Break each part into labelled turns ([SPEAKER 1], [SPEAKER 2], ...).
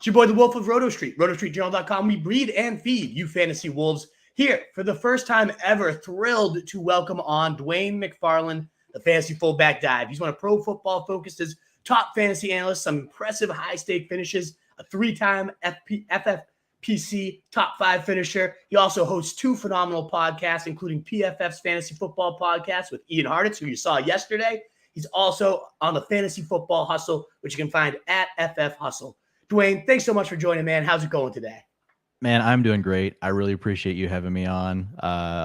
[SPEAKER 1] It's your boy, The Wolf of Roto Street, rotostreetjournal.com. We breed and feed you fantasy wolves. Here, for the first time ever, thrilled to welcome on Dwain McFarland, the fantasy fullback dive. He's one of Pro Football Focused's top fantasy analysts, some impressive high-stake finishes, a three-time FFPC top-5 finisher. He also hosts two phenomenal podcasts, including PFF's Fantasy Football Podcast with Ian Hartitz, who you saw yesterday. He's also on the Fantasy Football Hustle, which you can find at FF Hustle. Dwain, thanks so much for joining, man. How's it going today?
[SPEAKER 2] Man, I'm doing great. I really appreciate you having me on.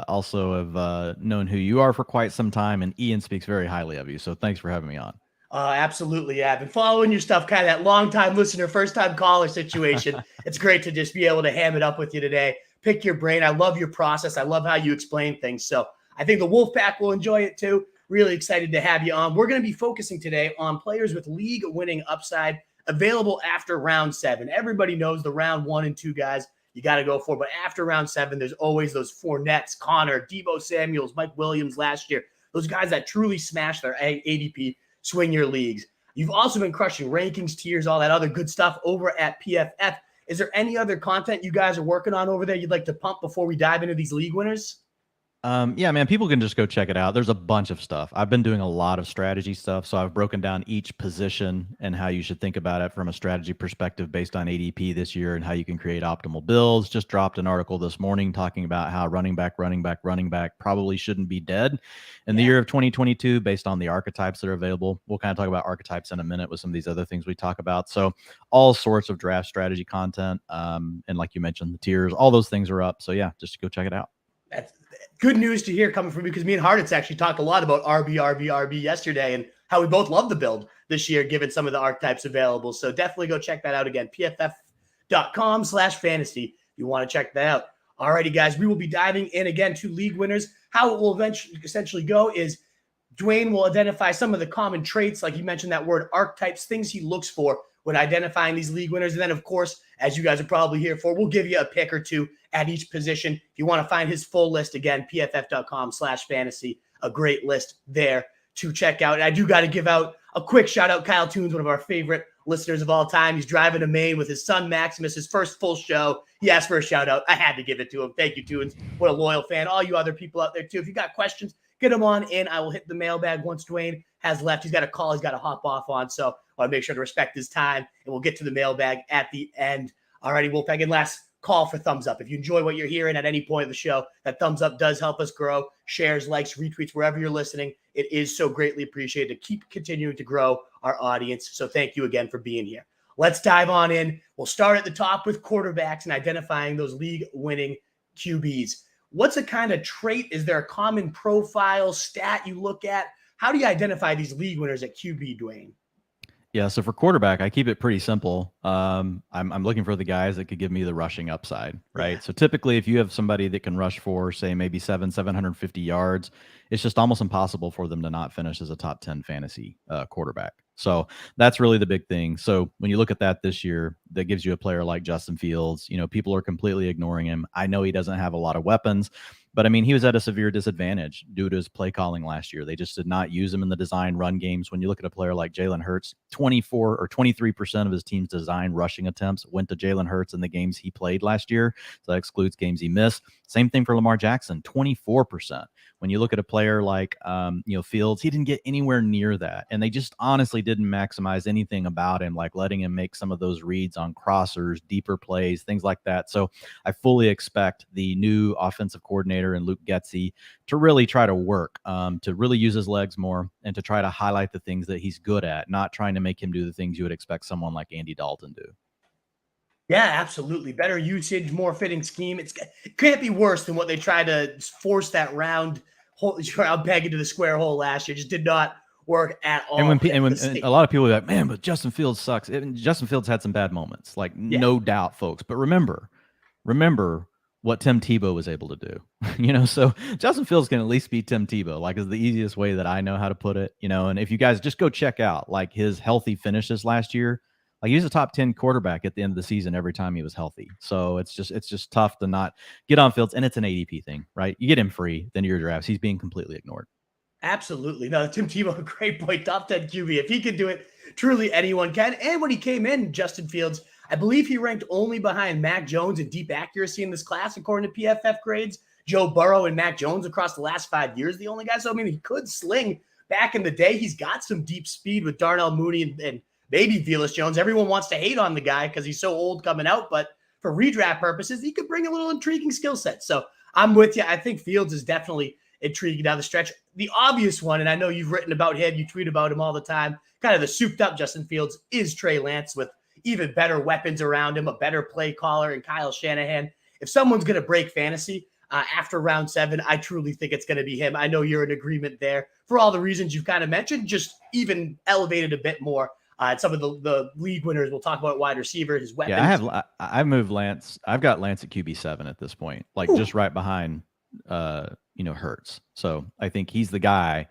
[SPEAKER 2] Also have known who you are for quite some time, and Ian speaks very highly of you. So thanks for having me on.
[SPEAKER 1] Absolutely. Yeah, I've been following your stuff, kind of that long-time listener, first-time caller situation. It's great to just be able to ham it up with you today, pick your brain. I love your process. I love how you explain things. So I think the Wolfpack will enjoy it too. Really excited to have you on. We're going to be focusing today on players with league-winning upside available after round 7. Everybody knows the round 1 and 2 guys you got to go for. But after round 7, there's always those Fournettes, Connor, Deebo Samuels, Mike Williams last year. Those guys that truly smashed their ADP, swing your leagues. You've also been crushing rankings, tiers, all that other good stuff over at PFF. Is there any other content you guys are working on over there you'd like to pump before we dive into these league winners?
[SPEAKER 2] Yeah, man, people can just go check it out. There's a bunch of stuff. I've been doing a lot of strategy stuff. So I've broken down each position and how you should think about it from a strategy perspective based on ADP this year and how you can create optimal builds. Just dropped an article this morning talking about how running back probably shouldn't be dead in the year of 2022 based on the archetypes that are available. We'll kind of talk about archetypes in a minute with some of these other things we talk about. So all sorts of draft strategy content. And like you mentioned, the tiers, all those things are up. So yeah, just go check it out.
[SPEAKER 1] That's good news to hear coming from you, because me and Hartitz actually talked a lot about RB yesterday and how we both love the build this year, given some of the archetypes available. So definitely go check that out again, pff.com/fantasy. If you want to check that out. All righty, guys, we will be diving in again to league winners. How it will essentially go is Dwain will identify some of the common traits, like you mentioned that word archetypes, things he looks for when identifying these league winners. And then, of course, as you guys are probably here for, we'll give you a pick or two at each position. If you want to find his full list, again, pff.com/fantasy, a great list there to check out. And I do got to give out a quick shout out. Kyle Toons, one of our favorite listeners of all time. He's driving to Maine with his son, Maximus, his first full show. He asked for a shout out. I had to give it to him. Thank you, Toons. What a loyal fan. All you other people out there too. If you got questions, get them on in. I will hit the mailbag once Dwain has left. He's got a call he's got to hop off on. So I want to make sure to respect his time, and we'll get to the mailbag at the end. All righty, Wolfpack. And last call for thumbs up. If you enjoy what you're hearing at any point of the show, that thumbs up does help us grow. Shares, likes, retweets, wherever you're listening. It is so greatly appreciated to keep continuing to grow our audience. So thank you again for being here. Let's dive on in. We'll start at the top with quarterbacks and identifying those league-winning QBs. What's a kind of trait? Is there a common profile stat you look at? How do you identify these league winners at QB, Dwain?
[SPEAKER 2] Yeah, so for quarterback, I keep it pretty simple. I'm looking for the guys that could give me the rushing upside, right? Yeah. So typically, if you have somebody that can rush for, say, maybe 750 yards, it's just almost impossible for them to not finish as a top 10 fantasy quarterback. So that's really the big thing. So when you look at that this year, that gives you a player like Justin Fields. You know, people are completely ignoring him. I know he doesn't have a lot of weapons, but I mean, he was at a severe disadvantage due to his play calling last year. They just did not use him in the design run games. When you look at a player like Jalen Hurts, 24 or 23% of his team's design rushing attempts went to Jalen Hurts in the games he played last year. So that excludes games he missed. Same thing for Lamar Jackson, 24%. When you look at a player like, Fields, he didn't get anywhere near that. And they just honestly didn't maximize anything about him, like letting him make some of those reads on crossers, deeper plays, things like that. So I fully expect the new offensive coordinator and Luke Getsy to really try to work, to really use his legs more and to try to highlight the things that he's good at, not trying to make him do the things you would expect someone like Andy Dalton do.
[SPEAKER 1] Yeah, absolutely. Better usage, more fitting scheme. It can't be worse than what they tried to force that round peg into the square hole last year. Just did not work at all.
[SPEAKER 2] And when a lot of people are like, man, but Justin Fields sucks. Justin Fields had some bad moments, like no doubt, folks. But remember what Tim Tebow was able to do. So Justin Fields can at least beat Tim Tebow, like is the easiest way that I know how to put it. And if you guys just go check out like his healthy finishes last year, like he was a top 10 quarterback at the end of the season every time he was healthy. So it's just tough to not get on Fields, and it's an ADP thing, right? You get him free, then your drafts. He's being completely ignored.
[SPEAKER 1] Absolutely. No, Tim Tebow, great point, top 10 QB. If he could do it, truly anyone can. And when he came in, Justin Fields, I believe he ranked only behind Mac Jones in deep accuracy in this class, according to PFF grades. Joe Burrow and Mac Jones across the last 5 years, the only guys. So, I mean, he could sling back in the day. He's got some deep speed with Darnell Mooney and maybe Velus Jones. Everyone wants to hate on the guy because he's so old coming out, but for redraft purposes, he could bring a little intriguing skill set. So I'm with you. I think Fields is definitely intriguing down the stretch. The obvious one, and I know you've written about him, you tweet about him all the time, kind of the souped up Justin Fields, is Trey Lance with even better weapons around him, a better play caller, and Kyle Shanahan. If someone's going to break fantasy after round 7, I truly think it's going to be him. I know you're in agreement there for all the reasons you've kind of mentioned, just even elevated a bit more. Some of the league winners, we'll talk about wide receiver, his weapons.
[SPEAKER 2] Yeah, I've moved Lance. I've got Lance at QB7 at this point, like just right behind, Hurts. So I think he's the guy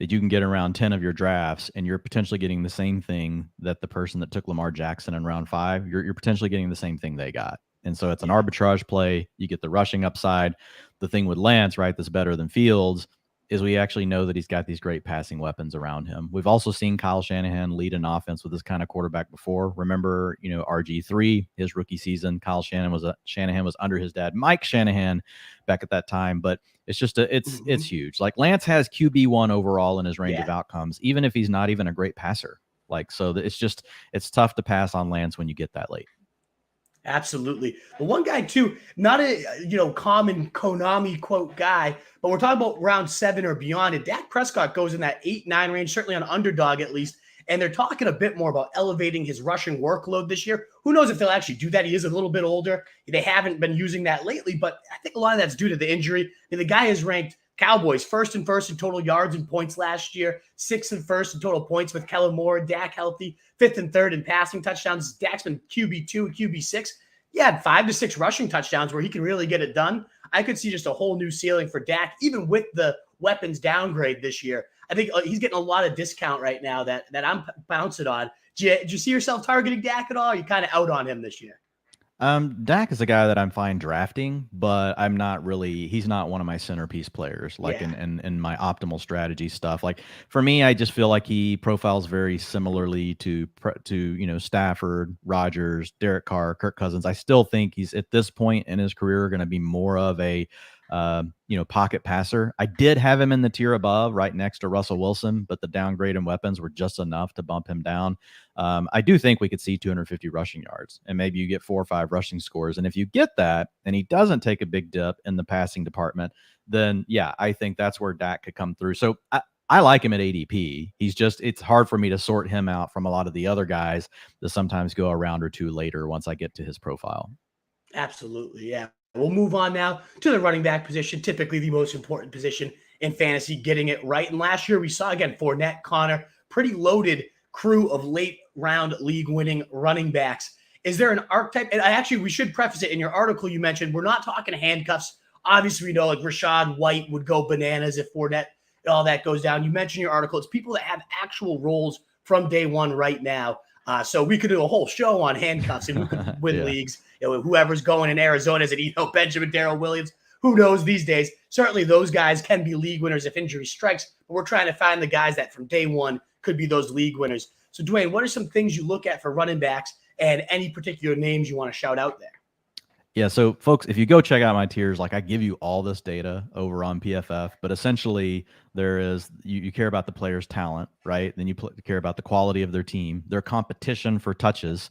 [SPEAKER 2] that you can get around 10 of your drafts, and you're potentially getting the same thing that the person that took Lamar Jackson in round 5, you're potentially getting the same thing they got. And so it's an arbitrage play. You get the rushing upside. The thing with Lance, right, that's better than Fields is we actually know that he's got these great passing weapons around him. We've also seen Kyle Shanahan lead an offense with this kind of quarterback before. Remember, RG3, his rookie season, Kyle Shanahan was under his dad, Mike Shanahan, back at that time. But it's just it's huge. Like Lance has QB1 overall in his range of outcomes, even if he's not even a great passer. Like, so it's tough to pass on Lance when you get that late.
[SPEAKER 1] Absolutely. But one guy too, not a common Konami quote guy, but we're talking about round 7 or beyond. And Dak Prescott goes in that 8-9 range, certainly on underdog at least. And they're talking a bit more about elevating his rushing workload this year. Who knows if they'll actually do that? He is a little bit older. They haven't been using that lately, but I think a lot of that's due to the injury. The guy is ranked Cowboys first in total yards and points last year, 6th and 1st in total points with Kellen Moore and Dak healthy, 5th and 3rd in passing touchdowns. Dak's been QB2 and QB6. He had 5 to 6 rushing touchdowns where he can really get it done. I could see just a whole new ceiling for Dak, even with the weapons downgrade this year. I think he's getting a lot of discount right now that I'm bouncing on. Did you see yourself targeting Dak at all? Or are you kind of out on him this year?
[SPEAKER 2] Dak is a guy that I'm fine drafting, but he's not one of my centerpiece players, in my optimal strategy stuff. Like for me, I just feel like he profiles very similarly to Stafford, Rodgers, Derek Carr, Kirk Cousins. I still think he's at this point in his career going to be more of a pocket passer. I did have him in the tier above, right next to Russell Wilson, but the downgrade in weapons were just enough to bump him down. I do think we could see 250 rushing yards, and maybe you get 4 or 5 rushing scores. And if you get that, and he doesn't take a big dip in the passing department, then I think that's where Dak could come through. So I like him at ADP. It's hard for me to sort him out from a lot of the other guys that sometimes go a round or 2 later once I get to his profile.
[SPEAKER 1] Absolutely. Yeah. We'll move on now to the running back position, typically the most important position in fantasy, getting it right. And last year we saw, again, Fournette, Connor, pretty loaded crew of late round league winning running backs. Is there an archetype? And we should preface it. In your article you mentioned, we're not talking handcuffs. Obviously, we know like Rashad White would go bananas if Fournette and all that goes down. You mentioned in your article, it's people that have actual roles from day one right now. So we could do a whole show on handcuffs and who could win leagues. Whoever's going in Arizona, is it Benjamin, Darrell Williams? Who knows these days? Certainly those guys can be league winners if injury strikes, but we're trying to find the guys that from day one could be those league winners. So Dwain, what are some things you look at for running backs and any particular names you want to shout out there?
[SPEAKER 2] Yeah, so folks, if you go check out my tiers, like I give you all this data over on PFF, but essentially there is, you care about the player's talent, right? Then you care about the quality of their team, their competition for touches,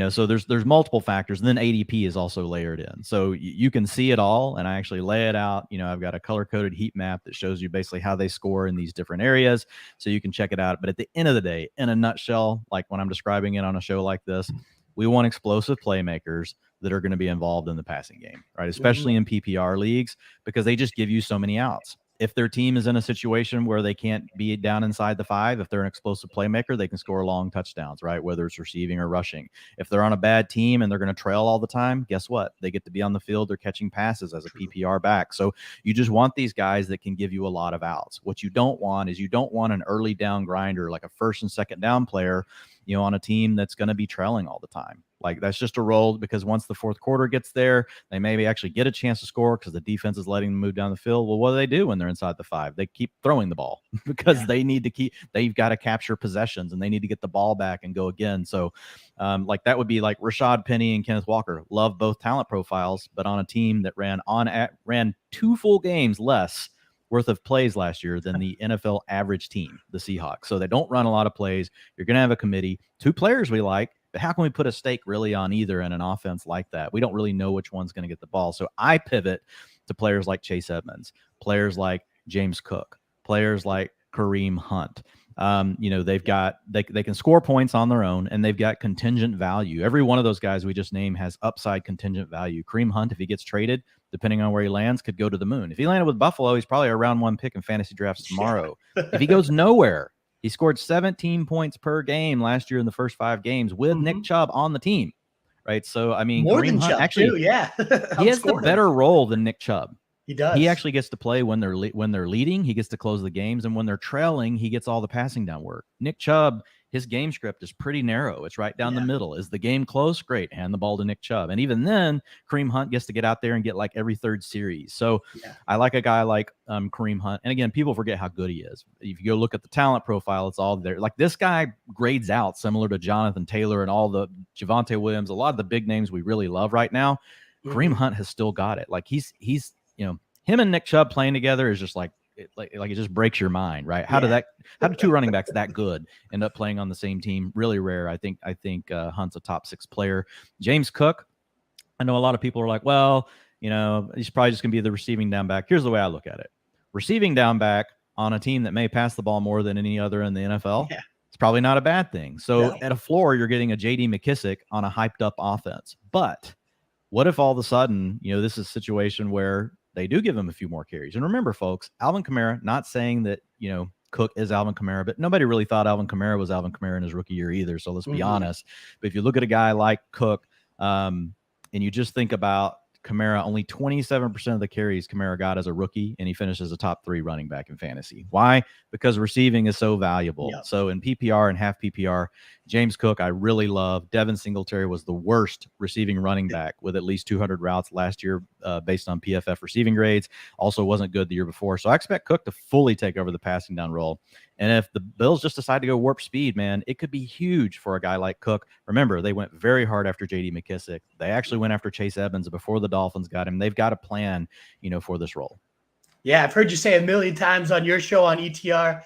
[SPEAKER 2] so there's multiple factors. And then ADP is also layered in. So you can see it all, and I actually lay it out. I've got a color-coded heat map that shows you basically how they score in these different areas, so you can check it out. But at the end of the day, in a nutshell, like when I'm describing it on a show like this, we want explosive playmakers that are going to be involved in the passing game, right? Especially in PPR leagues, because they just give you so many outs. If their team is in a situation where they can't be down inside the 5, if they're an explosive playmaker, they can score long touchdowns, right? Whether it's receiving or rushing. If they're on a bad team and they're going to trail all the time, guess what? They get to be on the field or catching passes as a PPR back. So you just want these guys that can give you a lot of outs. What you don't want is an early down grinder, like a first and second down player, on a team that's going to be trailing all the time. Like, that's just a role, because once the fourth quarter gets there, they maybe actually get a chance to score because the defense is letting them move down the field. Well, what do they do when they're inside the 5? They keep throwing the ball because they've got to capture possessions and they need to get the ball back and go again. So like that would be like Rashad Penny and Kenneth Walker. Love both talent profiles, but on a team that ran 2 full games less worth of plays last year than the NFL average team, the Seahawks. So they don't run a lot of plays. You're going to have a committee, 2 players we like, but how can we put a stake really on either in an offense like that? We don't really know which one's going to get the ball. So I pivot to players like Chase Edmonds, players like James Cook, players like Kareem Hunt. They've got, they can score points on their own, and they've got contingent value. Every one of those guys we just named has upside contingent value. Kareem Hunt, if he gets traded, depending on where he lands, could go to the moon. If he landed with Buffalo, he's probably a round 1 pick in fantasy drafts tomorrow. If he goes nowhere, he scored 17 points per game last year in the first 5 games with Nick Chubb on the team, right? So, I mean,
[SPEAKER 1] more
[SPEAKER 2] Kareem
[SPEAKER 1] than
[SPEAKER 2] Hunt,
[SPEAKER 1] Chubb,
[SPEAKER 2] actually,
[SPEAKER 1] too, yeah.
[SPEAKER 2] he has the better role than Nick Chubb.
[SPEAKER 1] He does.
[SPEAKER 2] He actually gets to play when they're leading. He gets to close the games, and when they're trailing, he gets all the passing down work. Nick Chubb, his game script is pretty narrow. It's right down the middle. Is the game close? Great, hand the ball to Nick Chubb. And even then, Kareem Hunt gets to get out there and get like every 3rd series. So I like a guy like Kareem Hunt. And again, people forget how good he is. If you go look at the talent profile, it's all there. Like, this guy grades out similar to Jonathan Taylor and all the Javonte Williams, a lot of the big names we really love right now. Kareem Hunt has still got it. Like, he's him and Nick Chubb playing together is just like it just breaks your mind, right? How do 2 running backs that good end up playing on the same team? Really rare. I think Hunt's a top 6 player. James Cook, I know a lot of people are like, well, he's probably just gonna be the receiving down back. Here's the way I look at it: receiving down back on a team that may pass the ball more than any other in the NFL. It's probably not a bad thing. So at a floor, you're getting a J.D. McKissick on a hyped up offense. But what if all of a sudden, this is a situation where they do give him a few more carries? And remember, folks, Alvin Kamara, not saying that, Cook is Alvin Kamara, but nobody really thought Alvin Kamara was Alvin Kamara in his rookie year either. So let's be honest. But if you look at a guy like Cook, and you just think about Kamara, only 27% of the carries Kamara got as a rookie, and he finishes a top 3 running back in fantasy. Why? Because receiving is so valuable. So in PPR and half PPR, James Cook, I really love. Devin Singletary was the worst receiving running back with at least 200 routes last year based on PFF receiving grades. Also wasn't good the year before. So I expect Cook to fully take over the passing down role. And if the Bills just decide to go warp speed, man, it could be huge for a guy like Cook. Remember, they went very hard after J.D. McKissick. They actually went after Chase Edmonds before the Dolphins got him. They've got a plan, for this role. Yeah,
[SPEAKER 1] I've heard you say a million times on your show on ETR,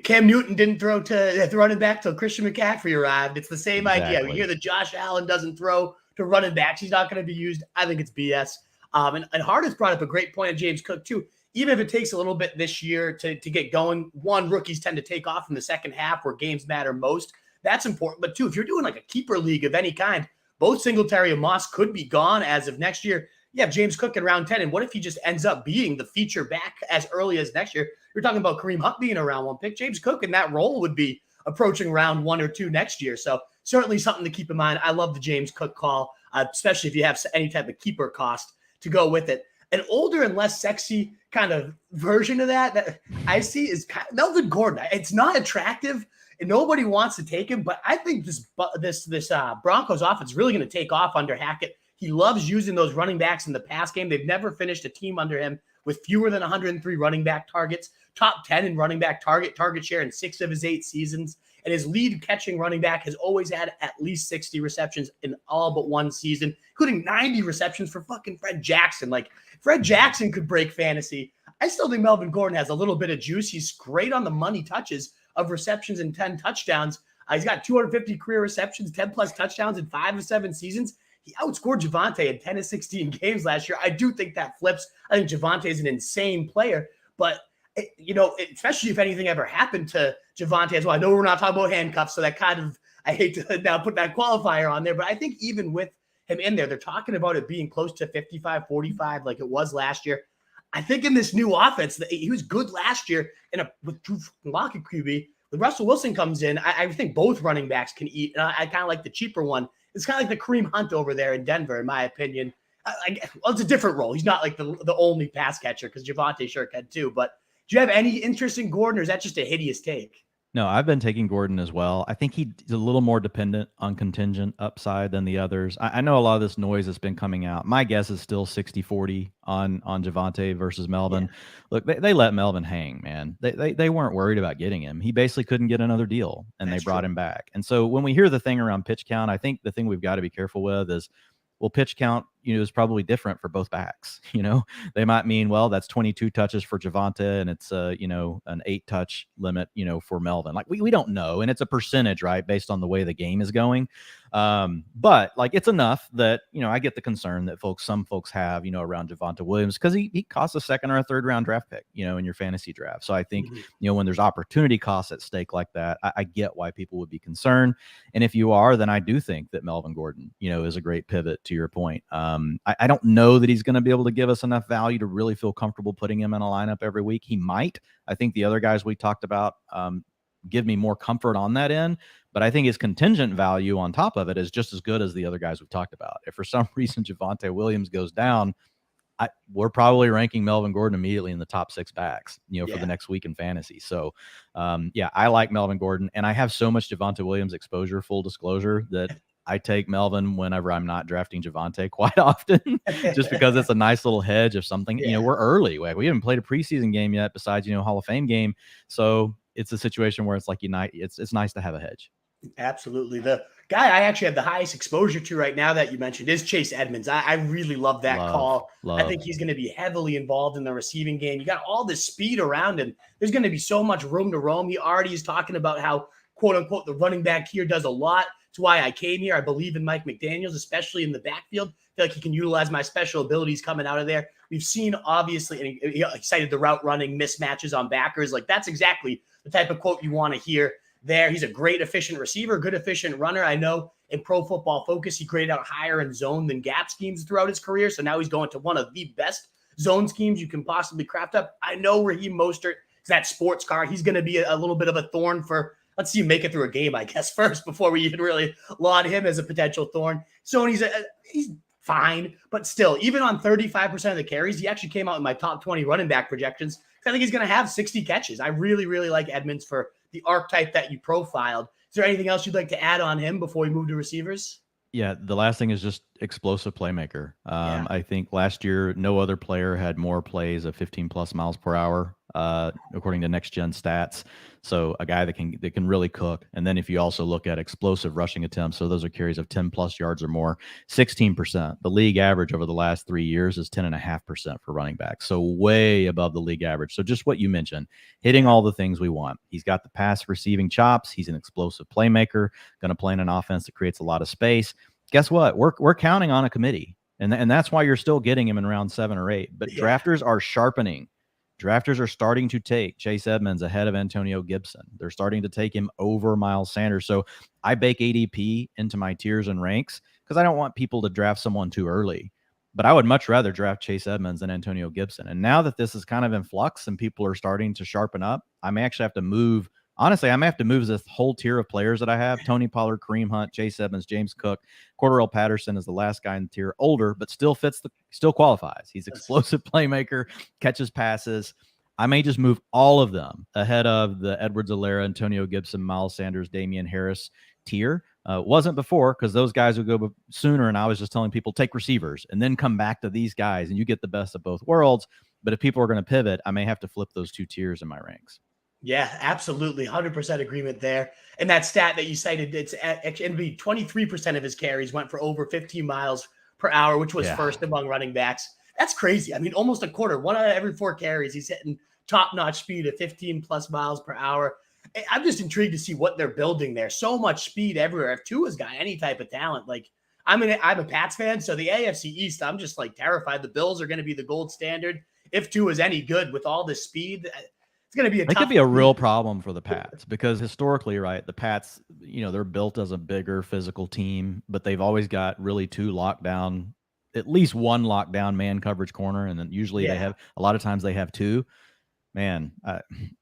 [SPEAKER 1] Cam Newton didn't throw to the running back till Christian McCaffrey arrived. It's the same idea. We hear that Josh Allen doesn't throw to running backs. He's not going to be used. I think it's BS. And Hardis brought up a great point on James Cook, too. Even if it takes a little bit this year to get going, one, rookies tend to take off in the second half where games matter most. That's important. But, 2, if you're doing like a keeper league of any kind, both Singletary and Moss could be gone as of next year. You have James Cook in round 10. And what if he just ends up being the feature back as early as next year? You're talking about Kareem Hunt being a round 1 pick. James Cook in that role would be approaching round 1 or 2 next year. So certainly something to keep in mind. I love the James Cook call, especially if you have any type of keeper cost to go with it. An older and less sexy kind of version of that I see is Melvin Gordon. It's not attractive and nobody wants to take him, but I think this Broncos offense is really going to take off under Hackett. He loves using those running backs in the pass game. They've never finished a team under him with fewer than 103 running back targets, top 10 in running back target share in 6 of his 8 seasons. And his lead catching running back has always had at least 60 receptions in all but 1 season, including 90 receptions for fucking Fred Jackson. Like, Fred Jackson could break fantasy. I still think Melvin Gordon has a little bit of juice. He's great on the money touches of receptions and 10 touchdowns. He's got 250 career receptions, 10-plus touchdowns in 5 of 7 seasons. He outscored Javonte in 10 of 16 games last year. I do think that flips. I think Javonte is an insane player, but especially if anything ever happened to Javonte as well. I know we're not talking about handcuffs, so that kind of, I hate to now put that qualifier on there, but I think even with him in there, they're talking about it being close to 55-45 like it was last year. I think in this new offense, he was good last year with Drew Lock at QB. When Russell Wilson comes in, I think both running backs can eat, and I kind of like the cheaper one. It's kind of like the Kareem Hunt over there in Denver, in my opinion. It's a different role. He's not like the only pass catcher because Javonte sure can too. But do you have any interest in Gordon, or is that just a hideous take?
[SPEAKER 2] No, I've been taking Gordon as well. I think he's a little more dependent on contingent upside than the others. I know a lot of this noise that's been coming out. My guess is still 60-40 on Javonte versus Melvin.
[SPEAKER 1] Yeah,
[SPEAKER 2] Look, they let Melvin hang, man. They weren't worried about getting him. He basically couldn't get another deal, and they
[SPEAKER 1] that's
[SPEAKER 2] brought
[SPEAKER 1] true.
[SPEAKER 2] him back. And so when we hear the thing around pitch count, I think the thing we've got to be careful with is, well, pitch count, is probably different for both backs. They might mean, well, that's 22 touches for Javonte and it's an 8-touch limit, for Melvin. Like we don't know. And it's a percentage, right? Based on the way the game is going. But like, it's enough that, I get the concern that some folks have, around Javonte Williams, because he costs a second or a third round draft pick, in your fantasy draft. So I think, when there's opportunity costs at stake like that, I get why people would be concerned. And if you are, then I do think that Melvin Gordon, is a great pivot to your point. I don't know that he's going to be able to give us enough value to really feel comfortable putting him in a lineup every week. He might. I think the other guys we talked about give me more comfort on that end, but I think his contingent value on top of it is just as good as the other guys we've talked about. If for some reason Javonte Williams goes down, we're probably ranking Melvin Gordon immediately in the top 6 backs, for the next week in fantasy. So, I like Melvin Gordon, and I have so much Javonte Williams exposure, full disclosure, that I take Melvin whenever I'm not drafting Javonte quite often, just because it's a nice little hedge of something. We're early. We haven't played a preseason game yet besides, Hall of Fame game. So it's a situation where it's like, it's nice to have a hedge.
[SPEAKER 1] Absolutely. The guy I actually have the highest exposure to right now that you mentioned is Chase Edmonds. I really love that call. I think he's going to be heavily involved in the receiving game. You got all this speed around him. There's going to be so much room to roam. He already is talking about how, quote unquote, the running back here does a lot. It's why I came here. I believe in Mike McDaniels, especially in the backfield. I feel like he can utilize my special abilities coming out of there. We've seen, obviously, and he cited the route running mismatches on backers. Like, that's exactly the type of quote you want to hear there. He's a great, efficient receiver, good, efficient runner. I know in Pro Football Focus, he graded out higher in zone than gap schemes throughout his career. So now he's going to one of the best zone schemes you can possibly craft up. I know Raheem Mostert is that sports car. He's going to be a little bit of a thorn for, let's see him make it through a game, I guess, first, before we even really laud him as a potential thorn. So he's fine, but still, even on 35% of the carries, he actually came out in my top 20 running back projections. I think he's going to have 60 catches. I really, really like Edmonds for the archetype that you profiled. Is there anything else you'd like to add on him before we move to receivers?
[SPEAKER 2] Yeah, the last thing is just explosive playmaker. I think last year, no other player had more plays of 15 plus miles per hour, according to Next Gen Stats. So a guy that can really cook. And then if you also look at explosive rushing attempts, so those are carries of 10 plus yards or more, 16%. The league average over the last 3 years is 10.5% for running backs. So way above the league average. So just what you mentioned, hitting all the things we want. He's got the pass receiving chops. He's an explosive playmaker, going to play in an offense that creates a lot of space. Guess what? We're counting on a committee. And that's why you're still getting him in round 7 or 8. But drafters are sharpening. Drafters are starting to take Chase Edmonds ahead of Antonio Gibson. They're starting to take him over Miles Sanders. So I bake ADP into my tiers and ranks because I don't want people to draft someone too early. But I would much rather draft Chase Edmonds than Antonio Gibson. And now that this is kind of in flux and people are starting to sharpen up, I may actually have to move. Honestly, I may have to move this whole tier of players that I have. Tony Pollard, Kareem Hunt, Chase Edmonds, James Cook, Cordarrelle Patterson is the last guy in the tier, older, but still qualifies. He's explosive playmaker, catches passes. I may just move all of them ahead of the Edwards-Helaire, Antonio Gibson, Miles Sanders, Damian Harris tier. Wasn't before because those guys would go sooner, and I was just telling people take receivers and then come back to these guys, and you get the best of both worlds. But if people are going to pivot, I may have to flip those 2 tiers in my ranks.
[SPEAKER 1] Yeah, absolutely. 100% agreement there. And that stat that you cited, it'd be 23% of his carries went for over 15 miles per hour, which was first among running backs. That's crazy. I mean, almost a quarter, 1 out of every 4 carries, he's hitting top-notch speed at 15 plus miles per hour. I'm just intrigued to see what they're building there. So much speed everywhere. If Tua's got any type of talent, like I'm a Pats fan, so the AFC East, I'm just like terrified. The Bills are going to be the gold standard. If Tua's any good with all this speed, it's going to be
[SPEAKER 2] It could be a real problem for the Pats because historically, right, the Pats, they're built as a bigger physical team, but they've always got really 2 lockdown, at least 1 lockdown man coverage corner. And then usually they have, a lot of times they have 2. Man,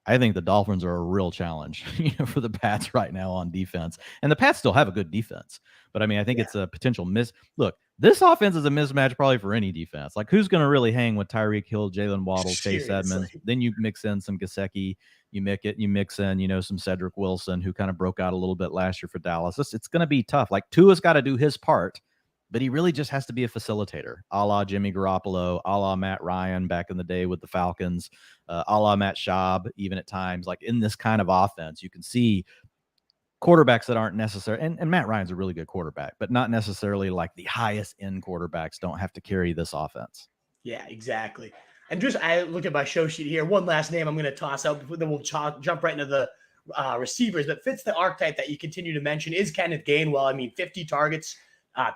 [SPEAKER 2] I think the Dolphins are a real challenge, for the Pats right now on defense. And the Pats still have a good defense, but I mean, I think it's a potential miss. Look, this offense is a mismatch probably for any defense. Like, who's going to really hang with Tyreek Hill, Jalen Waddle, Chase Edmonds? Then you mix in some Gesicki, You mix in, some Cedric Wilson, who kind of broke out a little bit last year for Dallas. It's going to be tough. Like Tua's got to do his part, but he really just has to be a facilitator, a la Jimmy Garoppolo, a la Matt Ryan back in the day with the Falcons, a la Matt Schaub, even at times. Like in this kind of offense, you can see quarterbacks that aren't necessary. And Matt Ryan's a really good quarterback, but not necessarily like the highest end quarterbacks don't have to carry this offense.
[SPEAKER 1] Yeah, exactly. And I look at my show sheet here. One last name I'm going to toss out, then we'll jump right into the receivers. But fits the archetype that you continue to mention is Kenneth Gainwell. I mean, 50 targets,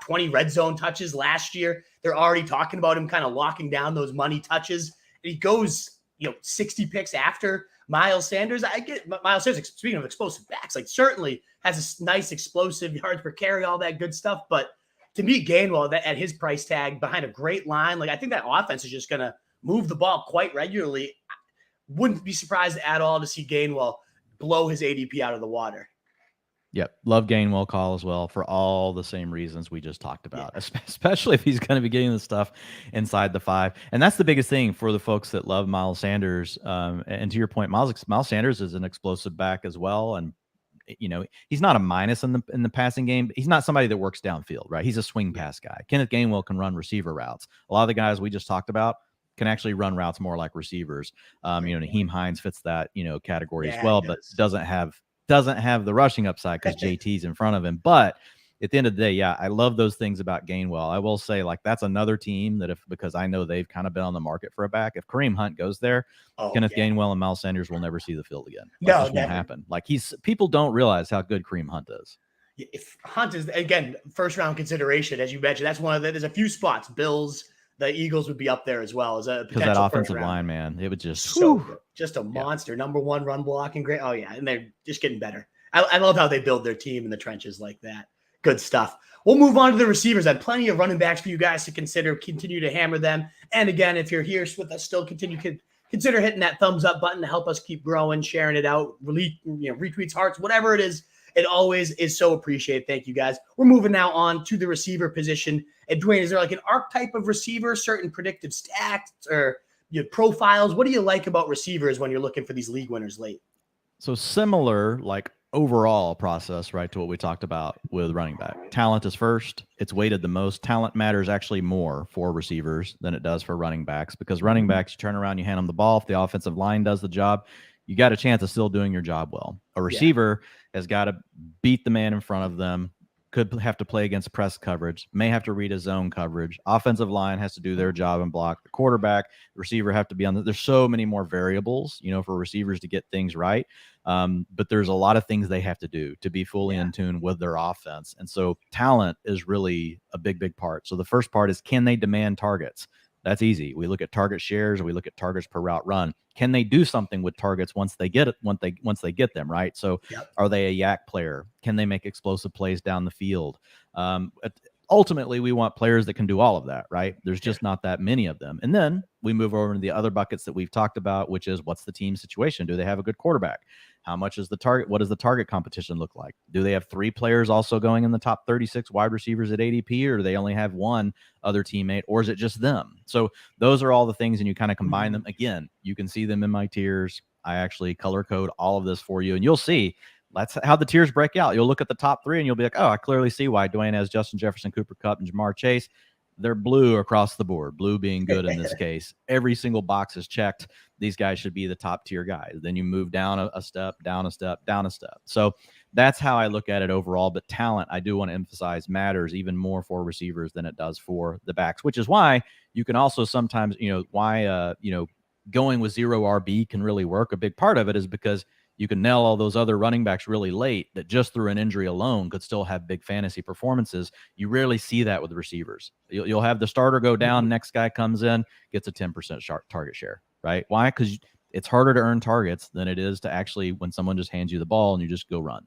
[SPEAKER 1] 20 red zone touches last year. They're already talking about him kind of locking down those money touches. And he goes, 60 picks after Miles Sanders. I get Miles Sanders, speaking of explosive backs, like certainly has a nice explosive yards per carry, all that good stuff. But to me, Gainwell, that at his price tag behind a great line, like I think that offense is just going to move the ball quite regularly. Wouldn't be surprised at all to see Gainwell blow his ADP out of the water.
[SPEAKER 2] Yep. Love Gainwell call as well for all the same reasons we just talked about, especially if he's going to be getting the stuff inside the 5. And that's the biggest thing for the folks that love Miles Sanders. And to your point, Miles Sanders is an explosive back as well. And, he's not a minus in the passing game, but he's not somebody that works downfield, right? He's a swing pass guy. Kenneth Gainwell can run receiver routes. A lot of the guys we just talked about can actually run routes more like receivers. Naheem Hines fits that, category as well, but doesn't have the rushing upside because JT's in front of him. But at the end of the day, I love those things about Gainwell. I will say, like, that's another team that because I know they've kind of been on the market for a back. If Kareem Hunt goes there, Kenneth Gainwell and Miles Sanders will never see the field again. That just won't happen. Like people don't realize how good Kareem Hunt is.
[SPEAKER 1] If Hunt is, again, first round consideration, as you mentioned, that's one of there's a few spots. The Eagles would be up there as well as a potential.
[SPEAKER 2] Because that offensive line, man, it would just
[SPEAKER 1] just a monster. Number one run blocking, great. Oh yeah, and they're just getting better. I love how they build their team in the trenches like that. Good stuff. We'll move on to the receivers. I have plenty of running backs for you guys to consider. Continue to hammer them. And again, if you're here with us, still consider hitting that thumbs up button to help us keep growing, sharing it out, retweets, hearts, whatever it is. It always is so appreciated. Thank you, guys. We're moving now on to the receiver position. And Dwain, is there like an archetype of receiver, certain predictive stats or profiles? What do you like about receivers when you're looking for these league winners late?
[SPEAKER 2] So similar, like overall process, right, to what we talked about with running back. Talent is first. It's weighted the most. Talent matters actually more for receivers than it does for running backs, because running backs, you turn around, you hand them the ball. If the offensive line does the job, you got a chance of still doing your job well. A receiver has got to beat the man in front of them, could have to play against press coverage, may have to read a zone coverage. Offensive line has to do their job and block. The quarterback, the receiver have to be there's so many more variables, for receivers to get things right. But there's a lot of things they have to do to be fully in tune with their offense. And so talent is really a big part. So the first part is, can they demand targets? That's easy. We look at target shares, or we look at targets per route run. Can they do something with targets once they get it, once they get them, right? So are they a yak player? Can they make explosive plays down the field? Ultimately, we want players that can do all of that, right? There's just not that many of them. And then we move over to the other buckets that we've talked about, which is, what's the team situation? Do they have a good quarterback? How much is the target? What does the target competition look like? Do they have 3 players also going in the top 36 wide receivers at ADP, or do they only have one other teammate, or is it just them? So those are all the things, and you kind of combine them. Again, you can see them in my tiers. I actually color code all of this for you, and you'll see that's how the tiers break out. You'll look at the top 3 and you'll be like, oh, I clearly see why Dwain has Justin Jefferson, Cooper Kupp, and Jamar Chase. They're blue across the board, blue being good in this case. Every single box is checked. These guys should be the top tier guys. Then you move down a step, down a step, down a step. So that's how I look at it overall. But talent, I do want to emphasize, matters even more for receivers than it does for the backs, which is why you can also sometimes, going with 0 RB can really work. A big part of it is because you can nail all those other running backs really late that just through an injury alone could still have big fantasy performances. You rarely see that with receivers. You'll have the starter go down, next guy comes in, gets a 10% target share, right? Why? Because it's harder to earn targets than it is to actually when someone just hands you the ball and you just go run.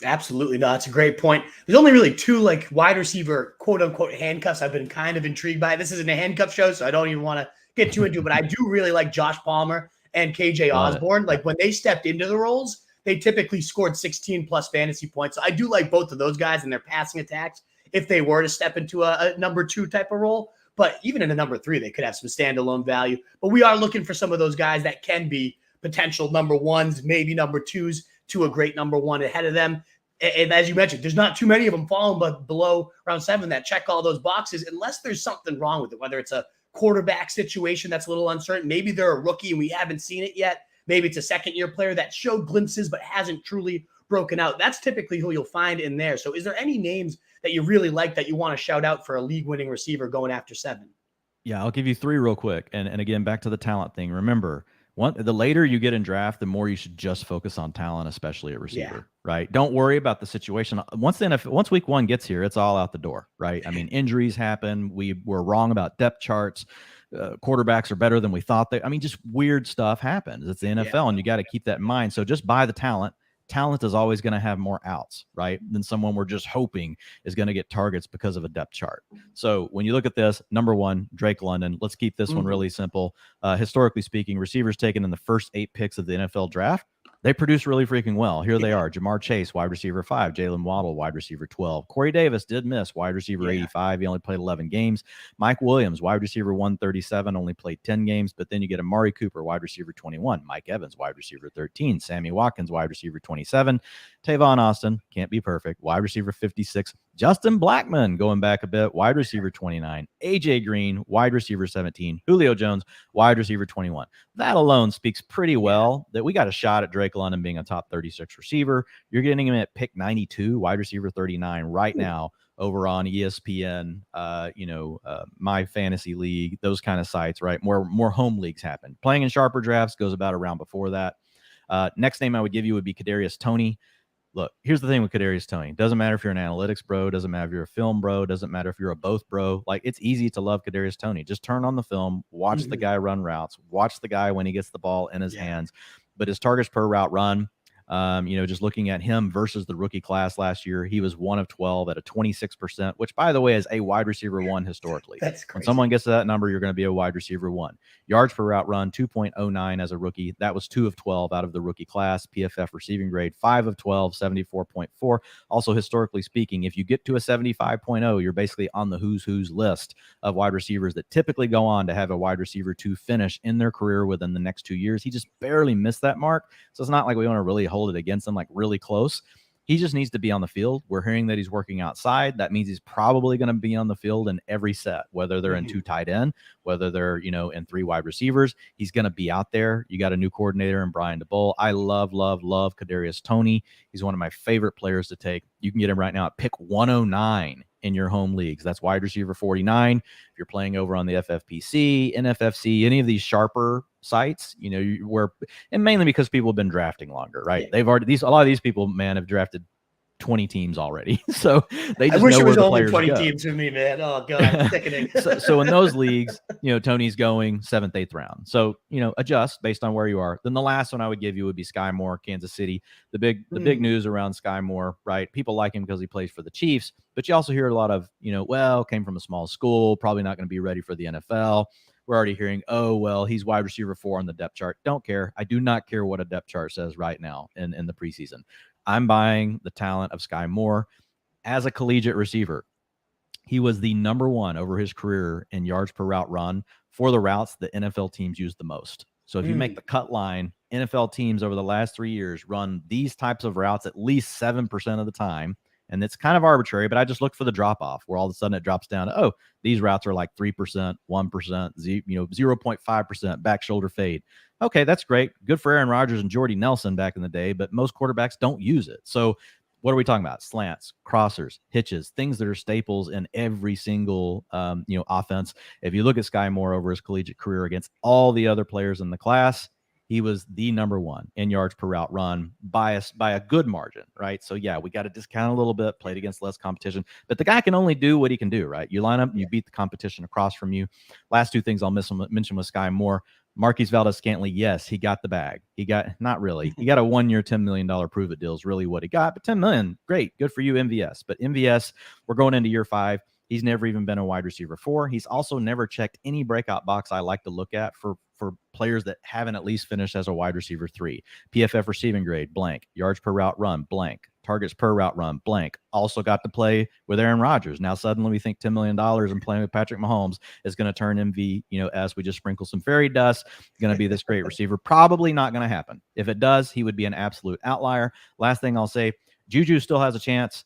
[SPEAKER 1] Absolutely. No, that's a great point. There's only really 2 like wide receiver, quote unquote, handcuffs I've been kind of intrigued by. This isn't a handcuff show, so I don't even want to get too into it, but I do really like Josh Palmer and KJ Osborne. Like when they stepped into the roles, they typically scored 16 plus fantasy points. So I do like both of those guys and their passing attacks if they were to step into a number 2 type of role. But even in a number 3, they could have some standalone value. But we are looking for some of those guys that can be potential number ones, maybe number twos to a great number one ahead of them. And as you mentioned, there's not too many of them falling but below round 7 that check all those boxes unless there's something wrong with it, whether it's a quarterback situation that's a little uncertain. Maybe they're a rookie and we haven't seen it yet. Maybe it's a second-year player that showed glimpses but hasn't truly broken out. That's typically who you'll find in there. So is there any names that you really like that you want to shout out for a league-winning receiver going after 7?
[SPEAKER 2] Yeah, I'll give you 3 real quick. And again, back to the talent thing. Remember, the later you get in draft, the more you should just focus on talent, especially at receiver, right? Don't worry about the situation. Once week 1 gets here, it's all out the door, right? I mean, injuries happen. We were wrong about depth charts. Quarterbacks are better than we thought. Just weird stuff happens. It's the NFL, and you got to keep that in mind. So just buy the talent. Talent is always going to have more outs, right, than someone we're just hoping is going to get targets because of a depth chart. So when you look at this, number 1, Drake London. Let's keep this one really simple. Historically speaking, receivers taken in the first 8 picks of the NFL draft, they produce really freaking well. Here they are. Jamar Chase, wide receiver 5. Jalen Waddle, wide receiver 12. Corey Davis did miss, wide receiver 85. He only played 11 games. Mike Williams, wide receiver 137, only played 10 games. But then you get Amari Cooper, wide receiver 21. Mike Evans, wide receiver 13. Sammy Watkins, wide receiver 27. Tavon Austin, can't be perfect, wide receiver 56. Justin Blackmon, going back a bit, wide receiver 29. AJ Green, wide receiver 17. Julio Jones, wide receiver 21. That alone speaks pretty well that we got a shot at Drake London being a top 36 receiver. You're getting him at pick 92, wide receiver 39 right now over on ESPN, My Fantasy League, those kind of sites, right? More home leagues happen. Playing in sharper drafts goes about a round before that. Next name I would give you would be Kadarius Toney. Look, here's the thing with Kadarius Toney. Doesn't matter if you're an analytics bro. Doesn't matter if you're a film bro. Doesn't matter if you're a both bro. Like, it's easy to love Kadarius Toney. Just turn on the film, watch the guy run routes, watch the guy when he gets the ball in his hands. But his targets per route run, just looking at him versus the rookie class last year, he was 1 of 12 at a 26%, which, by the way, is a wide receiver 1 historically.
[SPEAKER 1] That's crazy.
[SPEAKER 2] When someone gets to that number, you're going to be a wide receiver 1. Yards per route run, 2.09 as a rookie. That was 2 of 12 out of the rookie class. PFF receiving grade, 5 of 12, 74.4. Also, historically speaking, if you get to a 75.0, you're basically on the who's list of wide receivers that typically go on to have a wide receiver 2 finish in their career within the next 2 years. He just barely missed that mark. So it's not like we want to really hold it against him, like really close. He just needs to be on the field. We're hearing that he's working outside. That means he's probably going to be on the field in every set, whether they're in 2 tight end, whether they're, in 3 wide receivers. He's going to be out there. You got a new coordinator in Brian DeBull. I love Kadarius Toney. He's one of my favorite players to take. You can get him right now at pick 109 in your home leagues. That's wide receiver 49. If you're playing over on the FFPC, NFFC, any of these sharper sites, and mainly because people have been drafting longer, right? They've already, a lot of these people, man, have drafted 20 teams already. So they just
[SPEAKER 1] I wish
[SPEAKER 2] know
[SPEAKER 1] it was
[SPEAKER 2] where the
[SPEAKER 1] only
[SPEAKER 2] players
[SPEAKER 1] 20
[SPEAKER 2] go.
[SPEAKER 1] teams with me, man. Oh, God, sickening.
[SPEAKER 2] So in those leagues, Tony's going 7th, 8th round. So, adjust based on where you are. Then the last one I would give you would be Sky Moore, Kansas City. The big news around Sky Moore, right? People like him because he plays for the Chiefs, but you also hear a lot of, came from a small school, probably not going to be ready for the NFL. We're already hearing, he's wide receiver 4 on the depth chart. Don't care. I do not care what a depth chart says right now in the preseason. I'm buying the talent of Sky Moore as a collegiate receiver. He was the number 1 over his career in yards per route run for the routes that NFL teams use the most. So if you make the cut line, NFL teams over the last 3 years run these types of routes at least 7% of the time. And it's kind of arbitrary, but I just look for the drop off where all of a sudden it drops down to, these routes are like 3%, 1%, 0.5% back shoulder fade. Okay, that's great. Good for Aaron Rodgers and Jordy Nelson back in the day, but most quarterbacks don't use it. So what are we talking about? Slants, crossers, hitches, things that are staples in every single, offense. If you look at Sky Moore over his collegiate career against all the other players in the class, he was the number 1 in yards per route run by a good margin, right? So, yeah, we got to discount a little bit, played against less competition. But the guy can only do what he can do, right? You line up and you beat the competition across from you. Last 2 things I'll mention with Sky Moore. Marquise Valdes-Scantling, yes, he got the bag. He got, not really. He got a 1-year, $10 million prove-it deal is really what he got. But $10 million, great. Good for you, MVS. But MVS, we're going into year 5. He's never even been a wide receiver 4. He's also never checked any breakout box I like to look at for players that haven't at least finished as a wide receiver 3. PFF receiving grade, blank. Yards per route run, blank. Targets per route run, blank. Also got to play with Aaron Rodgers. Now suddenly we think $10 million and playing with Patrick Mahomes is going to turn MV, as we just sprinkle some fairy dust, going to be this great receiver. Probably not going to happen. If it does, he would be an absolute outlier. Last thing I'll say, Juju still has a chance.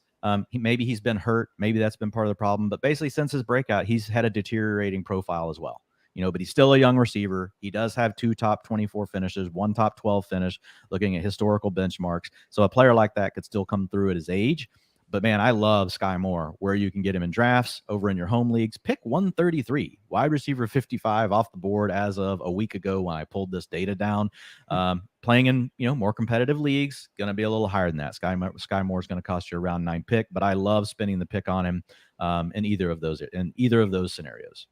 [SPEAKER 2] Maybe he's been hurt. Maybe that's been part of the problem. But basically, since his breakout, he's had a deteriorating profile as well. But he's still a young receiver. He does have 2 top 24 finishes, 1 top 12 finish, looking at historical benchmarks. So a player like that could still come through at his age. But, man, I love Sky Moore, where you can get him in drafts over in your home leagues. Pick 133, wide receiver 55 off the board as of a week ago when I pulled this data down. Playing in, more competitive leagues, going to be a little higher than that. Sky Moore is going to cost you around 9 pick, but I love spending the pick on him in either of those scenarios.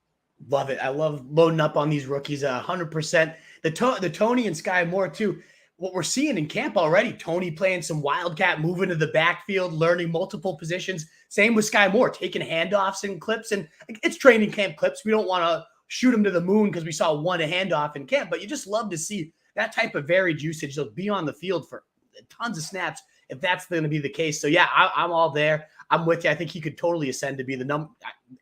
[SPEAKER 1] Love it. I love loading up on these rookies 100%. The Tony and Sky Moore, too. What we're seeing in camp already, Tony playing some wildcat, moving to the backfield, learning multiple positions. Same with Sky Moore, taking handoffs and clips. And it's training camp clips. We don't want to shoot him to the moon because we saw one handoff in camp, but you just love to see that type of varied usage. They'll be on the field for tons of snaps if that's going to be the case. So, yeah, I'm all there. I'm with you. I think he could totally ascend to be the number.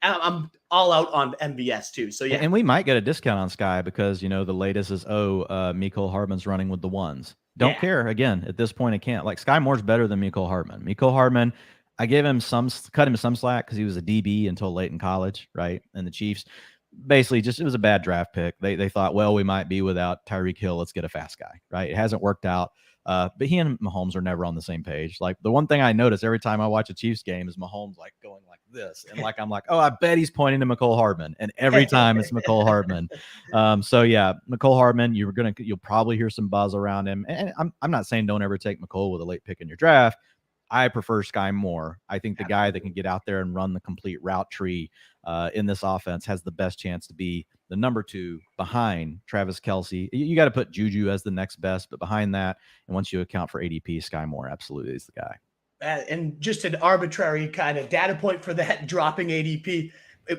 [SPEAKER 1] I'm all out on MVS too. So, yeah.
[SPEAKER 2] And we might get a discount on Sky because, the latest is, Mecole Hardman's running with the ones. Don't care. Again, at this point, it can't. Like, Sky Moore's better than Mecole Hardman. Mecole Hardman, I cut him some slack because he was a DB until late in college, right? And the Chiefs, basically, it was a bad draft pick. They thought, well, we might be without Tyreek Hill. Let's get a fast guy, right? It hasn't worked out. But he and Mahomes are never on the same page. Like, the one thing I notice every time I watch a Chiefs game is Mahomes like going like this. And I'm like, oh, I bet he's pointing to Mecole Hardman. And every time it's Mecole Hardman. So yeah, Mecole Hardman, you'll probably hear some buzz around him. And I'm not saying don't ever take Mecole with a late pick in your draft. I prefer Sky Moore. I think the guy that can get out there and run the complete route tree in this offense has the best chance to be the number 2 behind Travis Kelce. You got to put Juju as the next best, but behind that, and once you account for ADP, Sky Moore absolutely is the guy.
[SPEAKER 1] And just an arbitrary kind of data point for that dropping ADP.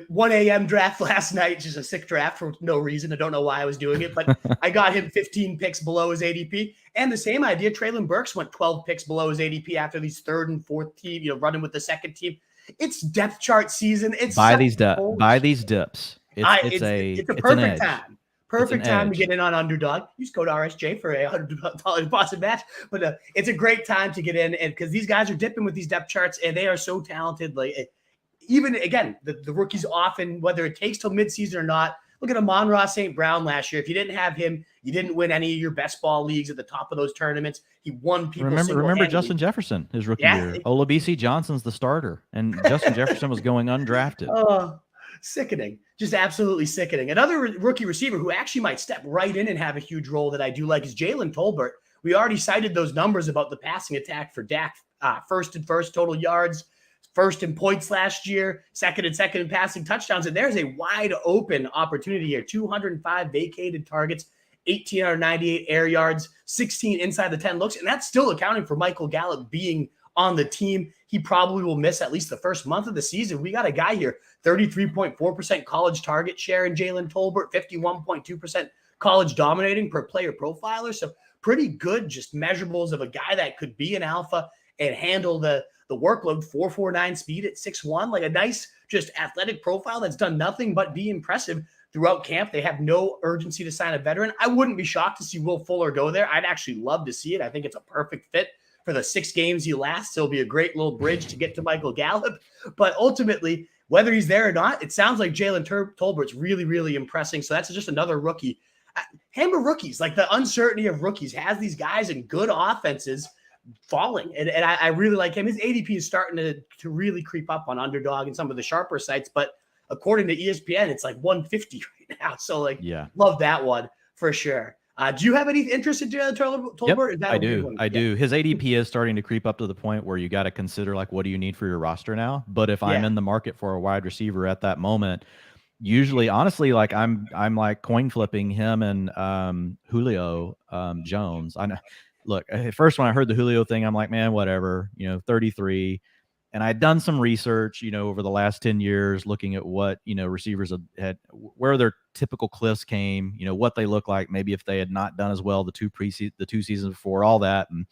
[SPEAKER 1] 1 a.m. draft last night, just a sick draft for no reason. I don't know why I was doing it, but I got him 15 picks below his ADP. And the same idea, Treylon Burks went 12 picks below his ADP after these 3rd and 4th team, running with the second team. It's depth chart season. It's
[SPEAKER 2] buy these dips. It's a
[SPEAKER 1] perfect time. Perfect time to get in on underdog. Use code RSJ for a $100 deposit match. But it's a great time to get in, and because these guys are dipping with these depth charts, and they are so talented. Like, even again, the rookies often, whether it takes till midseason or not. Look at Amon-Ra St. Brown last year. If you didn't have him, you didn't win any of your best ball leagues at the top of those tournaments. He won people.
[SPEAKER 2] Remember Justin Jefferson, his rookie year. Olabisi Johnson's the starter, and Justin Jefferson was going undrafted.
[SPEAKER 1] Oh, sickening. Just absolutely sickening. Another rookie receiver who actually might step right in and have a huge role that I do like is Jalen Tolbert. We already cited those numbers about the passing attack for Dak. First total yards, first in points last year, second in passing touchdowns. And there's a wide open opportunity here. 205 vacated targets, 1,898 air yards, 16 inside the 10 looks. And that's still accounting for Michael Gallup being on the team. He probably will miss at least the first month of the season. We got a guy here, 33.4% college target share in Jalen Tolbert, 51.2% college dominating per player profiler. So pretty good just measurables of a guy that could be an alpha and handle the workload. 4.49 speed at 6'1", like a nice just athletic profile that's done nothing but be impressive throughout camp. They have no urgency to sign a veteran. I wouldn't be shocked to see Will Fuller go there. I'd actually love to see it. I think it's a perfect fit for the 6 games he lasts. It'll be a great little bridge to get to Michael Gallup. But ultimately, whether he's there or not, it sounds like Jalen Tolbert's really, really impressing. So that's just another rookie. Hammer rookies, like the uncertainty of rookies, has these guys in good offenses falling. And I really like him. His ADP is starting to really creep up on Underdog and some of the sharper sites. But according to ESPN, it's like 150 right now. So, love that one for sure. Do you have any interest in Jalen Tolbert?
[SPEAKER 2] Yep, I do. His ADP is starting to creep up to the point where you got to consider, what do you need for your roster now? But if I'm in the market for a wide receiver at that moment, usually, honestly, I'm coin flipping him and Julio Jones. I know. Look, at first when I heard the Julio thing, I'm like, man, whatever. 33. And I'd done some research, over the last 10 years, looking at what, receivers had, where their typical cliffs came, what they look like, maybe if they had not done as well the two seasons before, all that, and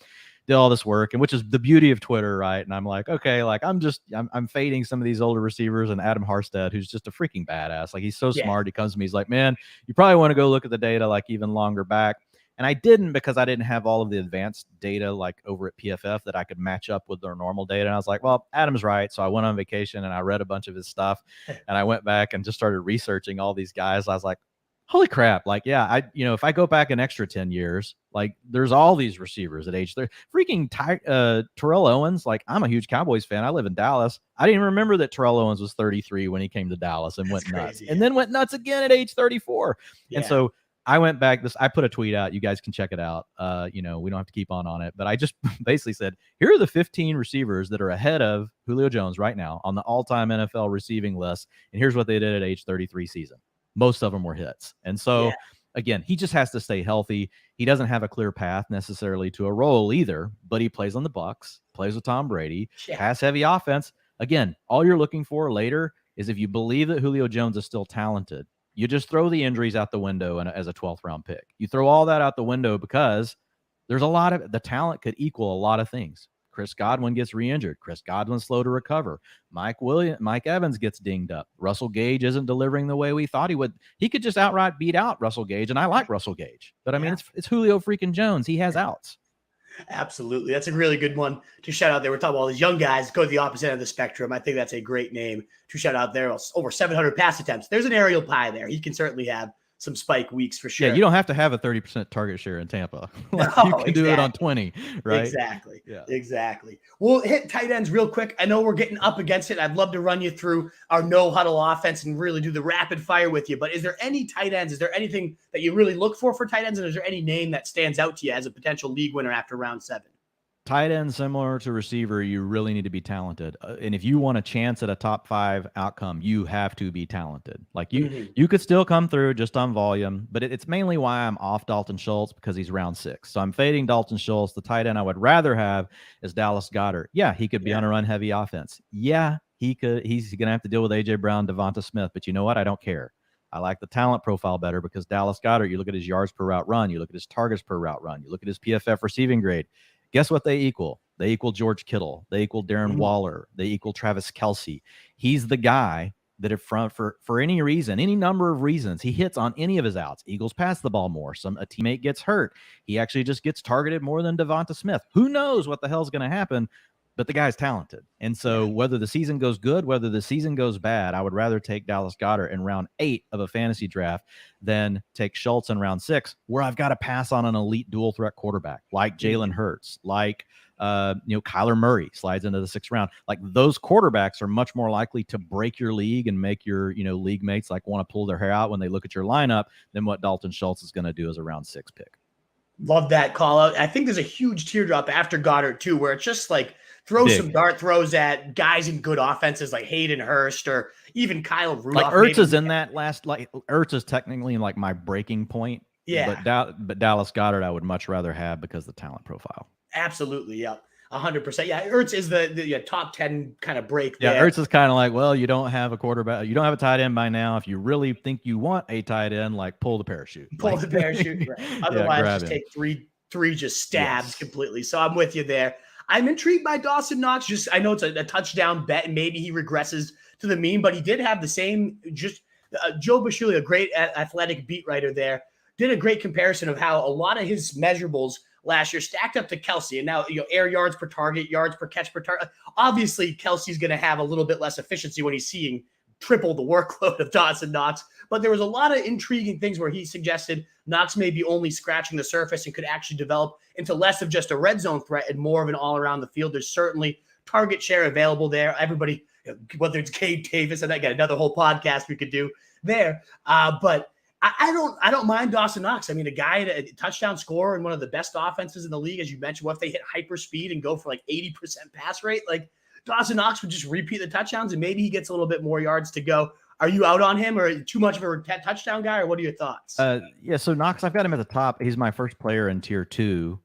[SPEAKER 2] did all this work, and which is the beauty of Twitter, right? And I'm like, okay, like I'm fading some of these older receivers, and Adam Harstead, who's just a freaking badass. Like, he's so smart. He comes to me, he's like, man, you probably want to go look at the data like even longer back. And I didn't, because I didn't have all of the advanced data like over at PFF that I could match up with their normal data. And I was like, well, Adam's right. So I went on vacation and I read a bunch of his stuff, and I went back and just started researching all these guys. I was like, holy crap. Like, yeah, if I go back an extra 10 years, like, there's all these receivers at age 30. Freaking Terrell Owens. Like, I'm a huge Cowboys fan. I live in Dallas. I didn't even remember that Terrell Owens was 33 when he came to Dallas and went nuts, and then went nuts again at age 34. Yeah. And so I went back. I put a tweet out. You guys can check it out. We don't have to keep on it, but I just basically said, here are the 15 receivers that are ahead of Julio Jones right now on the all-time NFL receiving list. And here's what they did at age 33 season. Most of them were hits. And so again, he just has to stay healthy. He doesn't have a clear path necessarily to a role either, but he plays on the Bucs, plays with Tom Brady, pass heavy offense. Again, all you're looking for later is, if you believe that Julio Jones is still talented, you just throw the injuries out the window as a 12th round pick. You throw all that out the window, because there's a lot of the talent could equal a lot of things. Chris Godwin gets re-injured. Chris Godwin's slow to recover. Mike Evans gets dinged up. Russell Gage isn't delivering the way we thought he would. He could just outright beat out Russell Gage, and I like Russell Gage. But I mean, it's Julio freaking Jones. He has outs.
[SPEAKER 1] Absolutely. That's a really good one to shout out there. We're talking about all these young guys go to the opposite end of the spectrum. I think that's a great name to shout out there. Over 700 pass attempts. There's an aerial pie there. He can certainly have some spike weeks for sure.
[SPEAKER 2] Yeah, you don't have to have a 30% target share in Tampa. Like, you can do it on 20, right?
[SPEAKER 1] Exactly. Yeah. Exactly. We'll hit tight ends real quick. I know we're getting up against it. I'd love to run you through our no huddle offense and really do the rapid fire with you. But is there any tight ends? Is there anything that you really look for tight ends? And is there any name that stands out to you as a potential league winner after round 7?
[SPEAKER 2] Tight end, similar to receiver, you really need to be talented. And if you want a chance at a top 5 outcome, you have to be talented. Like, you could still come through just on volume, but it's mainly why I'm off Dalton Schultz, because he's round 6. So I'm fading Dalton Schultz. The tight end I would rather have is Dallas Goedert. Yeah, he could be on a run heavy offense. Yeah, he could. He's going to have to deal with A.J. Brown, Devonta Smith. But you know what? I don't care. I like the talent profile better, because Dallas Goedert, you look at his yards per route run, you look at his targets per route run, you look at his PFF receiving grade. Guess what they equal? They equal George Kittle. They equal Darren Waller. They equal Travis Kelce. He's the guy that if for any reason, any number of reasons, he hits on any of his outs. Eagles pass the ball more. A teammate gets hurt. He actually just gets targeted more than Devonta Smith. Who knows what the hell's going to happen? But the guy's talented. And so whether the season goes good, whether the season goes bad, I would rather take Dallas Goedert in round 8 of a fantasy draft than take Schultz in round 6, where I've got to pass on an elite dual threat quarterback like Jalen Hurts, like Kyler Murray slides into the 6th round. Like, those quarterbacks are much more likely to break your league and make your league mates like want to pull their hair out when they look at your lineup than what Dalton Schultz is going to do as a round 6 pick.
[SPEAKER 1] Love that call out. I think there's a huge teardrop after Goddard too, where it's just like throw some dart throws at guys in good offenses like Hayden Hurst or even Kyle Rudolph.
[SPEAKER 2] Like, Ertz is in that last, like, Ertz is technically like my breaking point. Yeah. But Dallas Goedert I would much rather have because of the talent profile.
[SPEAKER 1] Absolutely. Yeah. 100%. Yeah. Ertz is the top 10 kind of break there.
[SPEAKER 2] Yeah. Ertz is kind of like, well, you don't have a quarterback. You don't have a tight end by now. If you really think you want a tight end, like, pull the parachute.
[SPEAKER 1] Pull the parachute. Right. Otherwise, just take three just stabs completely. So I'm with you there. I'm intrigued by Dawson Knox. I know it's a touchdown bet, and maybe he regresses to the mean, but he did have the same. Joe Bashuli, a great athletic beat writer there, did a great comparison of how a lot of his measurables last year stacked up to Kelce. And now, air yards per target, yards per catch per target. Obviously, Kelce's going to have a little bit less efficiency when he's seeing triple the workload of Dawson Knox. But there was a lot of intriguing things where he suggested Knox may be only scratching the surface and could actually develop into less of just a red zone threat and more of an all around the field. There's certainly target share available there. Everybody, whether it's Gabe Davis, and again, another whole podcast we could do there. But I don't mind Dawson Knox. I mean, a guy, a touchdown scorer and one of the best offenses in the league, as you mentioned. What if they hit hyper speed and go for like 80% pass rate? Like, Dawson Knox would just repeat the touchdowns and maybe he gets a little bit more yards to go. Are you out on him, or too much of a touchdown guy, or what are your thoughts?
[SPEAKER 2] So Knox, I've got him at the top. He's my first player in tier 2.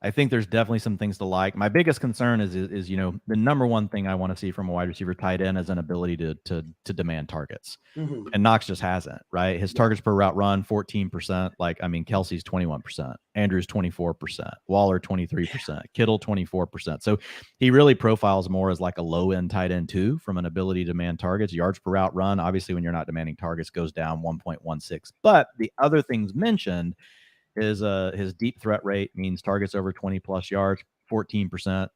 [SPEAKER 2] I think there's definitely some things to like. My biggest concern is the number one thing I want to see from a wide receiver tight end is an ability to demand targets.
[SPEAKER 1] Mm-hmm.
[SPEAKER 2] And Knox just hasn't, right? His targets per route run, 14%. Kelsey's 21%, Andrews 24%, Waller 23%, Kittle 24%. So he really profiles more as like a low-end tight end too, from an ability to demand targets. Yards per route run, obviously when you're not demanding targets, goes down 1.16. But the other things mentioned is his deep threat rate, means targets over 20 plus yards, 14%.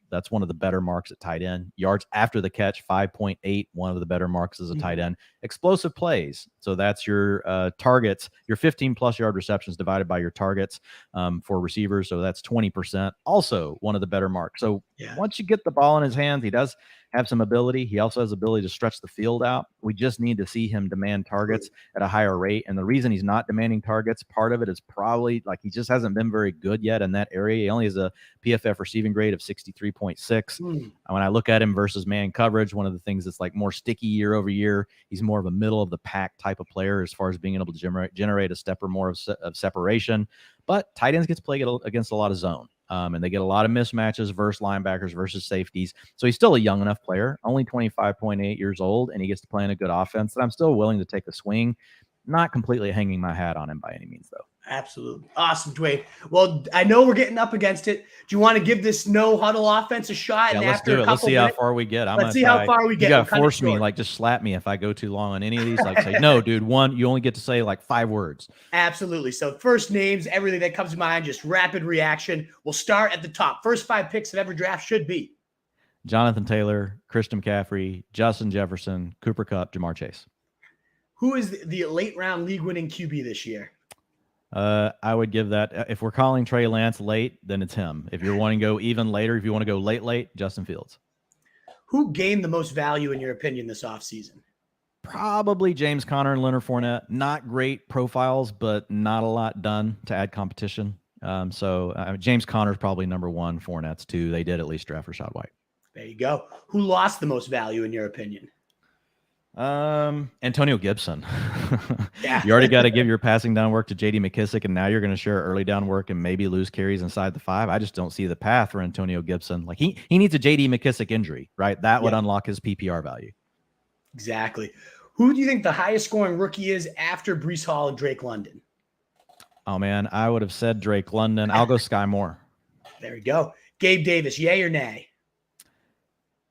[SPEAKER 2] That's one of the better marks at tight end. Yards after the catch, 5.8, one of the better marks as a tight end. Explosive plays, so that's your targets, your 15 plus yard receptions divided by your targets for receivers, so that's 20%, also one of the better marks. So once you get the ball in his hands, he does have some ability. He also has the ability to stretch the field out. We just need to see him demand targets at a higher rate. And the reason he's not demanding targets, part of it is probably like he just hasn't been very good yet in that area. He only has a PFF receiving grade of 63.6. When I look at him versus man coverage, one of the things that's like more sticky year over year, he's more of a middle of the pack type of player as far as being able to generate a step or more of separation. But tight ends gets played against a lot of zone. And they get a lot of mismatches versus linebackers versus safeties. So he's still a young enough player, only 25.8 years old, and he gets to play in a good offense that I'm still willing to take a swing. Not completely hanging my hat on him by any means, though.
[SPEAKER 1] Absolutely. Awesome, Dwain. Well, I know we're getting up against it. Do you want to give this no huddle offense a shot?
[SPEAKER 2] Yeah,
[SPEAKER 1] and
[SPEAKER 2] let's
[SPEAKER 1] after
[SPEAKER 2] do it. Let's see how far we get.
[SPEAKER 1] Let's see how far we get.
[SPEAKER 2] You got to force me, like just slap me if I go too long on any of these. Like say, no, dude, you only get to say like 5 words.
[SPEAKER 1] Absolutely. So first names, everything that comes to mind, just rapid reaction. We'll start at the top. First 5 picks of every draft should be
[SPEAKER 2] Jonathan Taylor, Christian McCaffrey, Justin Jefferson, Cooper Kupp, Jamar Chase.
[SPEAKER 1] Who is the late round league winning QB this year?
[SPEAKER 2] I would give that, if we're calling Trey Lance late, then it's him. If you're wanting to go even later, if you want to go late, Justin Fields.
[SPEAKER 1] Who gained the most value in your opinion this offseason?
[SPEAKER 2] Probably James Conner and Leonard Fournette. Not great profiles, but not a lot done to add competition. James Conner's probably number 1, Fournette's 2. They did at least draft Rashad White.
[SPEAKER 1] There you go. Who lost the most value in your opinion?
[SPEAKER 2] Antonio Gibson.
[SPEAKER 1] Yeah.
[SPEAKER 2] You already got to give your passing down work to JD McKissick, and now you're going to share early down work and maybe lose carries inside the 5. I just don't see the path for Antonio Gibson. Like he needs a JD McKissick injury, right? That would unlock his PPR value.
[SPEAKER 1] Exactly. Who do you think the highest scoring rookie is after Breece Hall and Drake London?
[SPEAKER 2] Oh man, I would have said Drake London. I'll go Sky Moore.
[SPEAKER 1] There we go. Gabe Davis, yay or nay?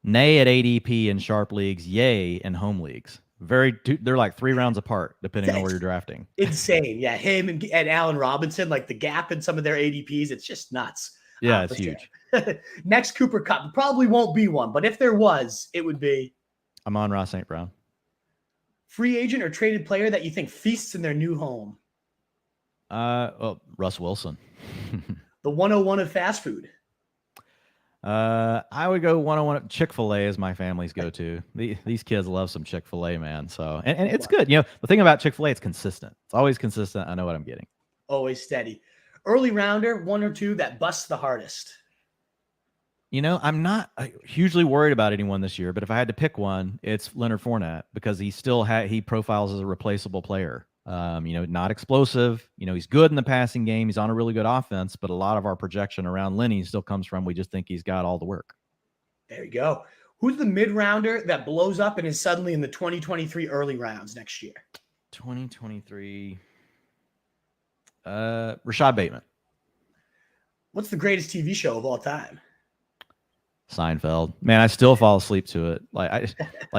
[SPEAKER 2] Nay at ADP in sharp leagues, yay in home leagues. They're like 3 rounds apart, depending on where you're drafting.
[SPEAKER 1] Insane. Yeah, him and Allen Robinson, like the gap in some of their ADPs, it's just nuts.
[SPEAKER 2] Yeah, it's huge.
[SPEAKER 1] Next Cooper Kupp, probably won't be one, but if there was, it would be
[SPEAKER 2] Amon-Ra St. Brown.
[SPEAKER 1] Free agent or traded player that you think feasts in their new home?
[SPEAKER 2] Russ Wilson.
[SPEAKER 1] The 101 of fast food.
[SPEAKER 2] I would go 101. Chick-fil-A is my family's go-to. These kids love some Chick-fil-A, man. So, and it's good. The thing about Chick-fil-A, it's consistent. It's always consistent. I know what I'm getting.
[SPEAKER 1] Always steady. Early rounder, 1 or 2 that busts the hardest.
[SPEAKER 2] I'm not hugely worried about anyone this year, but if I had to pick one, it's Leonard Fournette, because he profiles as a replaceable player. Not explosive. He's good in the passing game. He's on a really good offense, but a lot of our projection around Lenny still comes from we just think he's got all the work.
[SPEAKER 1] There you go. Who's the mid-rounder that blows up and is suddenly in the 2023 early rounds next year?
[SPEAKER 2] 2023. Rashad Bateman.
[SPEAKER 1] What's the greatest TV show of all time?
[SPEAKER 2] Seinfeld. Man, I still fall asleep to it. Like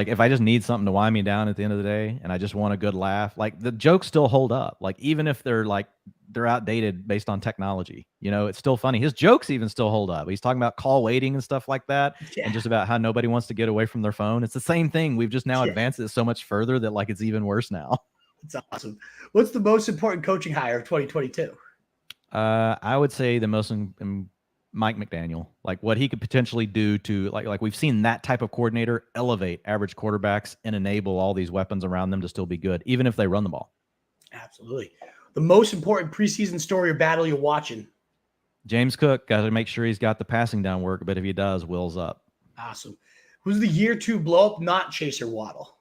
[SPEAKER 2] if I just need something to wind me down at the end of the day and I just want a good laugh, like the jokes still hold up. Like even if they're outdated based on technology, it's still funny. His jokes even still hold up. He's talking about call waiting and stuff like that, and just about how nobody wants to get away from their phone. It's the same thing. We've just now advanced it so much further that like it's even worse now.
[SPEAKER 1] It's awesome. What's the most important coaching hire of 2022?
[SPEAKER 2] I would say the most Mike McDaniel, like what he could potentially do to like we've seen that type of coordinator elevate average quarterbacks and enable all these weapons around them to still be good, even if they run the ball.
[SPEAKER 1] Absolutely. The most important preseason story or battle you're watching?
[SPEAKER 2] James Cook, got to make sure he's got the passing down work, but if he does, Will's up.
[SPEAKER 1] Awesome. Who's the year 2 blow up, not Chaser Waddle?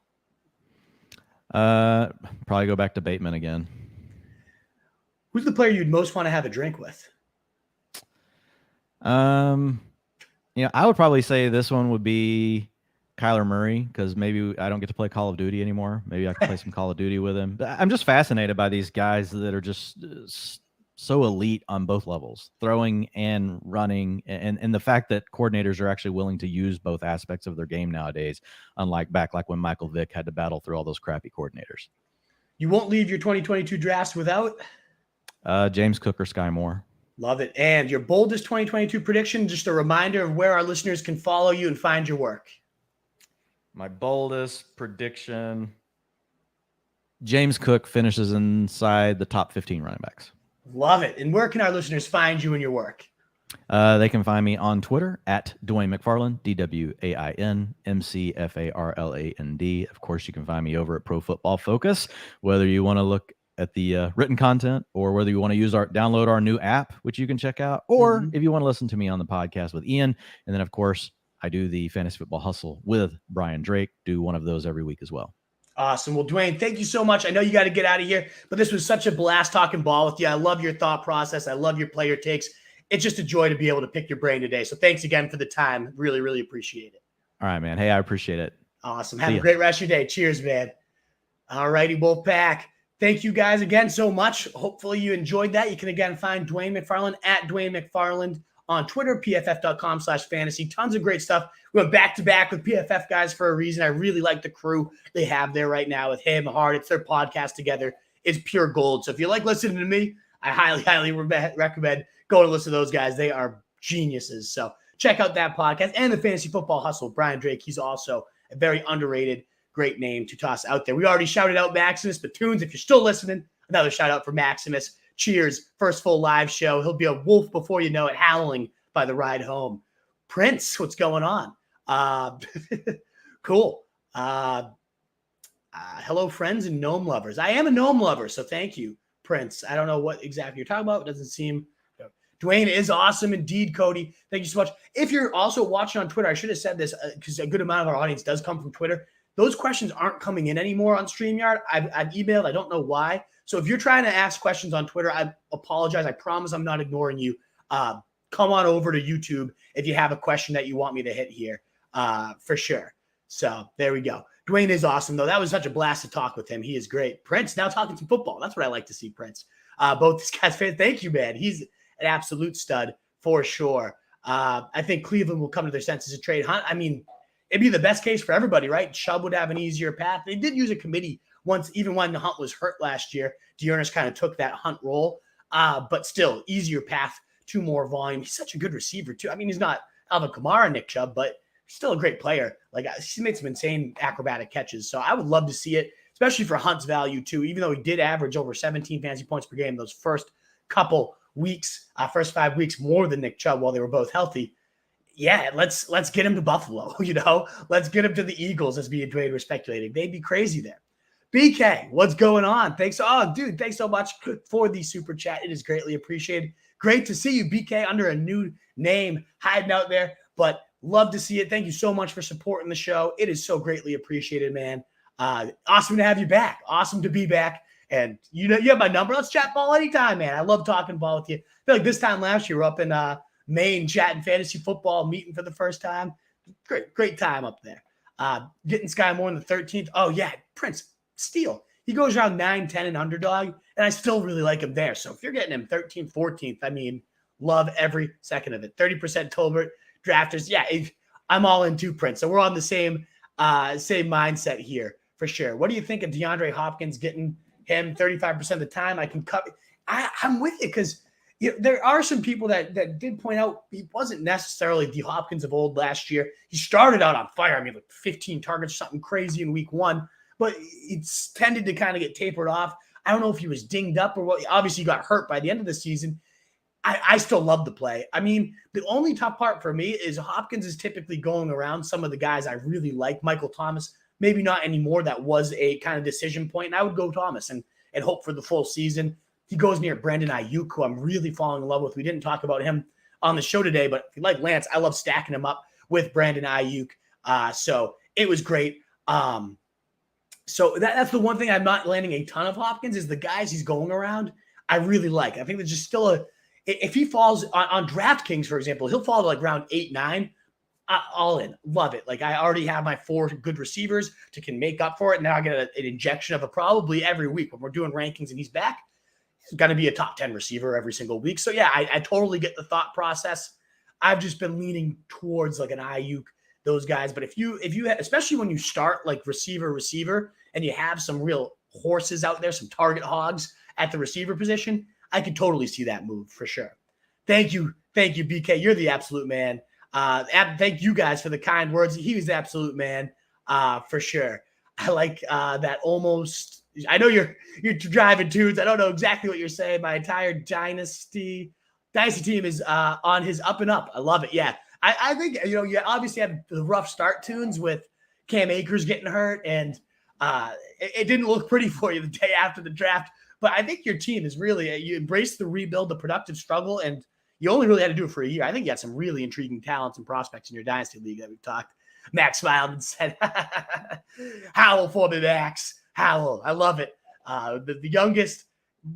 [SPEAKER 2] Probably go back to Bateman again.
[SPEAKER 1] Who's the player you'd most want to have a drink with?
[SPEAKER 2] I would probably say this one would be Kyler Murray, because maybe I don't get to play Call of Duty anymore. Maybe I can play some Call of Duty with him. But I'm just fascinated by these guys that are just so elite on both levels, throwing and running, and the fact that coordinators are actually willing to use both aspects of their game nowadays, unlike back like when Michael Vick had to battle through all those crappy coordinators.
[SPEAKER 1] You won't leave your 2022 drafts without
[SPEAKER 2] James Cook or Sky Moore.
[SPEAKER 1] Love it. And your boldest 2022 prediction, just a reminder of where our listeners can follow you and find your work.
[SPEAKER 2] My boldest prediction, James Cook finishes inside the top 15 running backs.
[SPEAKER 1] Love it. And where can our listeners find you and your work?
[SPEAKER 2] They can find me on Twitter at Dwain McFarland, DWAIN MCFARLAND. Of course, you can find me over at Pro Football Focus, whether you want to look at the written content or whether you want to download our new app, which you can check out, or if you want to listen to me on the podcast with Ian. And then, of course, I do the Fantasy Football Hustle with Brian Drake, do one of those every week as well.
[SPEAKER 1] Awesome. Well, Dwain, thank you so much. I know you got to get out of here, but this was such a blast talking ball with you. I love your thought process. I love your player takes. It's just a joy to be able to pick your brain today. So thanks again for the time. Really, really appreciate it.
[SPEAKER 2] All right, man. Hey, I appreciate it.
[SPEAKER 1] Awesome. Have a great rest of your day. Cheers, man. All righty, Wolfpack. Thank you guys again so much. Hopefully you enjoyed that. You can again find Dwain McFarland at Dwain McFarland on Twitter, pff.com/fantasy. Tons of great stuff. We went back-to-back with PFF guys for a reason. I really like the crew they have there right now with him, Hart. It's their podcast together. It's pure gold. So if you like listening to me, I highly, highly recommend going to listen to those guys. They are geniuses. So check out that podcast and the Fantasy Football Hustle. Brian Drake, he's also a very underrated, great name to toss out there. We already shouted out Maximus Batoons. If you're still listening, another shout out for Maximus. Cheers. First full live show. He'll be a wolf before you know it, howling by the ride home. Prince, what's going on? Cool. Hello, friends and gnome lovers. I am a gnome lover, so thank you, Prince. I don't know what exactly you're talking about. It doesn't seem. Dwain is awesome indeed, Cody. Thank you so much. If you're also watching on Twitter, I should have said this because a good amount of our audience does come from Twitter. Those questions aren't coming in anymore on StreamYard. I've emailed. I don't know why. So if you're trying to ask questions on Twitter, I apologize. I promise I'm not ignoring you. Come on over to YouTube if you have a question that you want me to hit here for sure. So there we go. Dwain is awesome, though. That was such a blast to talk with him. He is great. Prince, now talking some football. That's what I like to see, Prince. Both these guys, thank you, man. He's an absolute stud for sure. I think Cleveland will come to their senses of trade Hunt. I mean, it'd be the best case for everybody, right? Chubb would have an easier path. They did use a committee once, even when Hunt was hurt last year. Dearness kind of took that Hunt role, but still easier path to more volume. He's such a good receiver, too. I mean, he's not Alvin Kamara, Nick Chubb, but still a great player. Like, he's made some insane acrobatic catches. So I would love to see it, especially for Hunt's value, too, even though he did average over 17 fantasy points per game those first couple weeks, first 5 weeks, more than Nick Chubb while they were both healthy. Yeah, let's get him to Buffalo, Let's get him to the Eagles, as me and Dwayne were speculating. They'd be crazy there. BK, what's going on? Thanks. Oh, dude, thanks so much for the super chat. It is greatly appreciated. Great to see you, BK, under a new name, hiding out there, but love to see it. Thank you so much for supporting the show. It is so greatly appreciated, man. Awesome to have you back. Awesome to be back. And you have my number. Let's chat ball anytime, man. I love talking ball with you. I feel like this time last year, we're up in Maine chatting fantasy football, meeting for the first time. Great time up there. Getting Sky Moore in the 13th. Oh, yeah, Prince, steal. He goes around 9, 10 and underdog, and I still really like him there. So if you're getting him 13th, 14th, I mean, love every second of it. 30% Tolbert drafters. Yeah, I'm all in too, Prince. So we're on the same mindset here for sure. What do you think of DeAndre Hopkins getting him 35% of the time? I'm with it because there are some people that did point out he wasn't necessarily the Hopkins of old last year. He started out on fire. I mean, like 15 targets, something crazy in week 1, but it's tended to kind of get tapered off. I don't know if he was dinged up or what. Obviously, he got hurt by the end of the season. I still love the play. I mean, the only tough part for me is Hopkins is typically going around some of the guys I really like. Michael Thomas, maybe not anymore. That was a kind of decision point, and I would go Thomas and hope for the full season. He goes near Brandon Ayuk, who I'm really falling in love with. We didn't talk about him on the show today, but if you like Lance, I love stacking him up with Brandon Ayuk. So it was great. So that's the one thing I'm not landing a ton of Hopkins is the guys he's going around. I really like. I think there's just still If he falls on DraftKings, for example, he'll fall to like round 8, 9. All in. Love it. Like I already have my 4 good receivers to can make up for it. Now I get an injection of a probably every week when we're doing rankings and he's back. He's going to be a top 10 receiver every single week. So yeah, I totally get the thought process. I've just been leaning towards like an Ayuk, those guys. But if you especially when you start like receiver, and you have some real horses out there, some target hogs at the receiver position, I could totally see that move for sure. Thank you, BK. You're the absolute man. Thank you guys for the kind words. He was the absolute man, for sure. I like that almost. I know you're driving tunes. I don't know exactly what you're saying. My entire dynasty team is on his up and up. I love it. Yeah, I think you obviously had the rough start tunes with Cam Akers getting hurt, and it didn't look pretty for you the day after the draft. But I think your team is really you embraced the rebuild, the productive struggle, and you only really had to do it for a year. I think you had some really intriguing talents and prospects in your dynasty league that we've talked. Max smiled and said, "Howl for me, Max. Howl. I love it." The youngest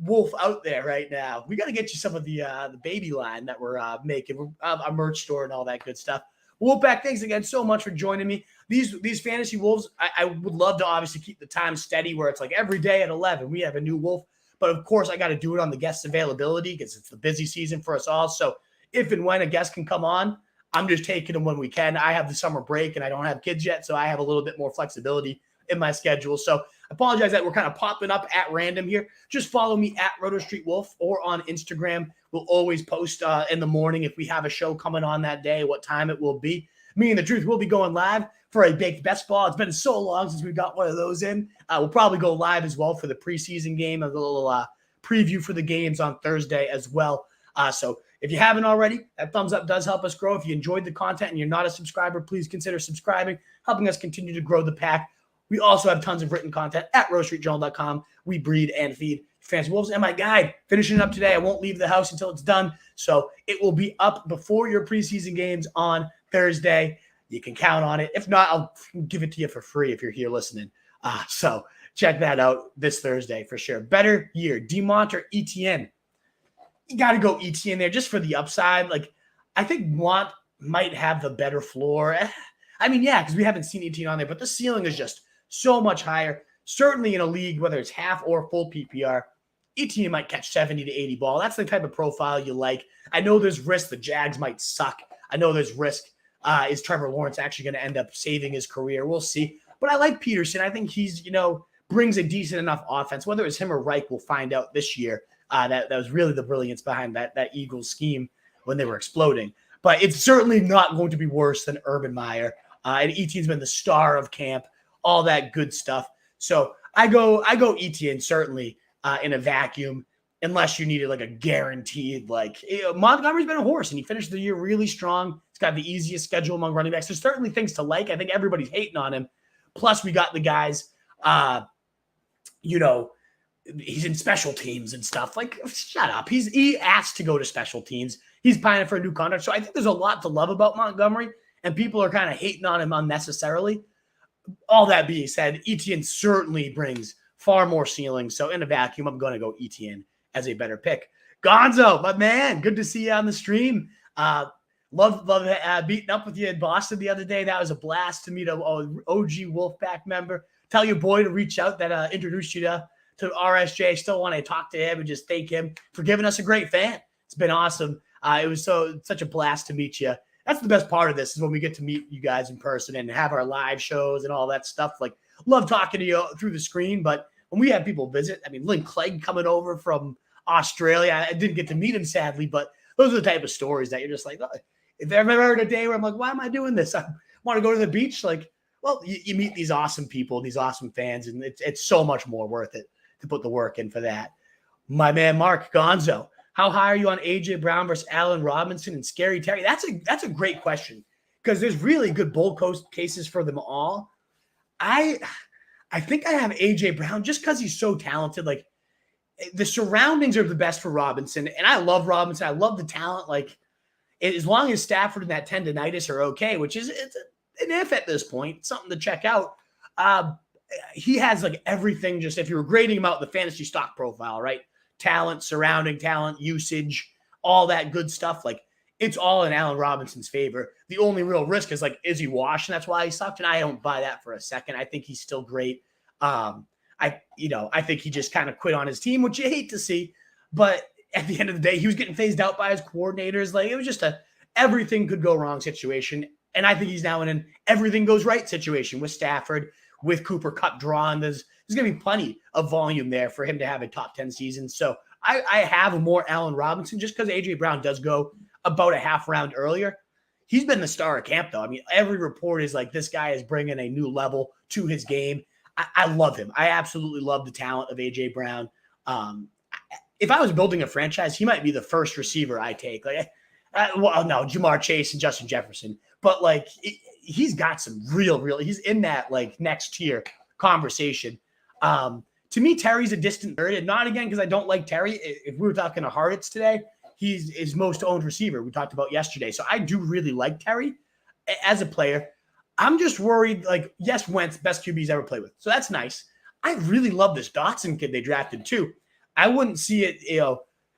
[SPEAKER 1] wolf out there right now. We got to get you some of the baby line that we're making, a merch store and all that good stuff. Wolfpack, thanks again so much for joining me. These fantasy wolves, I would love to obviously keep the time steady where it's like every day at 11 we have a new wolf. But of course, I got to do it on the guest availability because it's the busy season for us all. So if and when a guest can come on, I'm just taking them when we can. I have the summer break and I don't have kids yet, so I have a little bit more flexibility in my schedule. So I apologize that we're kind of popping up at random here. Just follow me at Roto Street Wolf or on Instagram. We'll always post in the morning if we have a show coming on that day, what time it will be. Me and the Truth will be going live for a baked best ball. It's been so long since we got one of those in. We'll probably go live as well for the preseason game, a little preview for the games on Thursday as well. So if you haven't already, that thumbs up does help us grow. If you enjoyed the content and you're not a subscriber, please consider subscribing, helping us continue to grow the pack. We also have tons of written content at rowstreetjournal.com. We breed and feed fantasy wolves. And my guide, finishing it up today. I won't leave the house until it's done. So it will be up before your preseason games on Thursday. You can count on it. If not, I'll give it to you for free if you're here listening. So check that out this Thursday for sure. Better year, Demont or ETN. You got to go ETN there just for the upside. Like, I think Want might have the better floor. I mean, yeah, because we haven't seen ETN on there, but the ceiling is just so much higher. Certainly in a league, whether it's half or full PPR, ETN might catch 70 to 80 ball. That's the type of profile you like. I know there's risk. The Jags might suck. I know there's risk. Is Trevor Lawrence actually going to end up saving his career? We'll see. But I like Peterson. I think he's, brings a decent enough offense. Whether it's him or Reich, we'll find out this year. That was really the brilliance behind that Eagles scheme when they were exploding. But it's certainly not going to be worse than Urban Meyer. And ETN's been the star of camp, all that good stuff. So I go ETN certainly in a vacuum, unless you needed like a guaranteed, Montgomery's been a horse and he finished the year really strong. He's got the easiest schedule among running backs. There's certainly things to like. I think everybody's hating on him. Plus we got the guys, he's in special teams and stuff. Like, shut up. He asked to go to special teams. He's pining for a new contract. So I think there's a lot to love about Montgomery, and people are kind of hating on him unnecessarily. All that being said, ETN certainly brings far more ceiling. So in a vacuum, I'm going to go ETN as a better pick. Gonzo, my man, good to see you on the stream. Love beating up with you in Boston the other day. That was a blast to meet a OG Wolfpack member. Tell your boy to reach out that introduced you to RSJ. Still want to talk to him and just thank him for giving us a great fan. It's been awesome. It was such a blast to meet you. That's the best part of this is when we get to meet you guys in person and have our live shows and all that stuff. Like, love talking to you through the screen, but when we have people visit, I mean, Lynn Clegg coming over from Australia, I didn't get to meet him sadly, but those are the type of stories that you're just like, oh, if there's ever a day where I'm like, why am I doing this? I want to go to the beach. Like, well, you meet these awesome people, these awesome fans, and it's so much more worth it to put the work in for that. My man, Mark Gonzo, how high are you on A.J. Brown versus Allen Robinson and Scary Terry? That's a great question because there's really good bull cases for them all. I think I have A.J. Brown just because he's so talented. Like, the surroundings are the best for Robinson, and I love Robinson. I love the talent. Like, as long as Stafford and that tendonitis are okay, which is it's an if at this point, something to check out. He has like everything. Just if you were grading him out, the fantasy stock profile, right? Talent, surrounding talent, usage, all that good stuff, like it's all in Allen Robinson's favor. The only real risk is like, is he washed? And that's why he sucked. And I don't buy that for a second. I think he's still great. I think he just kind of quit on his team, which you hate to see. But at the end of the day, he was getting phased out by his coordinators. Like, it was just everything could go wrong situation. And I think he's now in an everything goes right situation with Stafford, with Cooper Kupp drawn. There's going to be plenty of volume there for him to have a top 10 season. So I have more Allen Robinson just because A.J. Brown does go about a half round earlier. He's been the star of camp, though. I mean, every report is like, this guy is bringing a new level to his game. I love him. I absolutely love the talent of A.J. Brown. If I was building a franchise, he might be the first receiver I take. Like, no, Jamar Chase and Justin Jefferson. But, like, he's got some real, he's in that, like, next tier conversation. To me, Terry's a distant third. And not, again, because I don't like Terry. If we were talking to Harditz today, he's his most owned receiver we talked about yesterday. So I do really like Terry as a player. I'm just worried, like, yes, Wentz, best QBs ever played with. So that's nice. I really love this Dotson kid they drafted too. I wouldn't see it,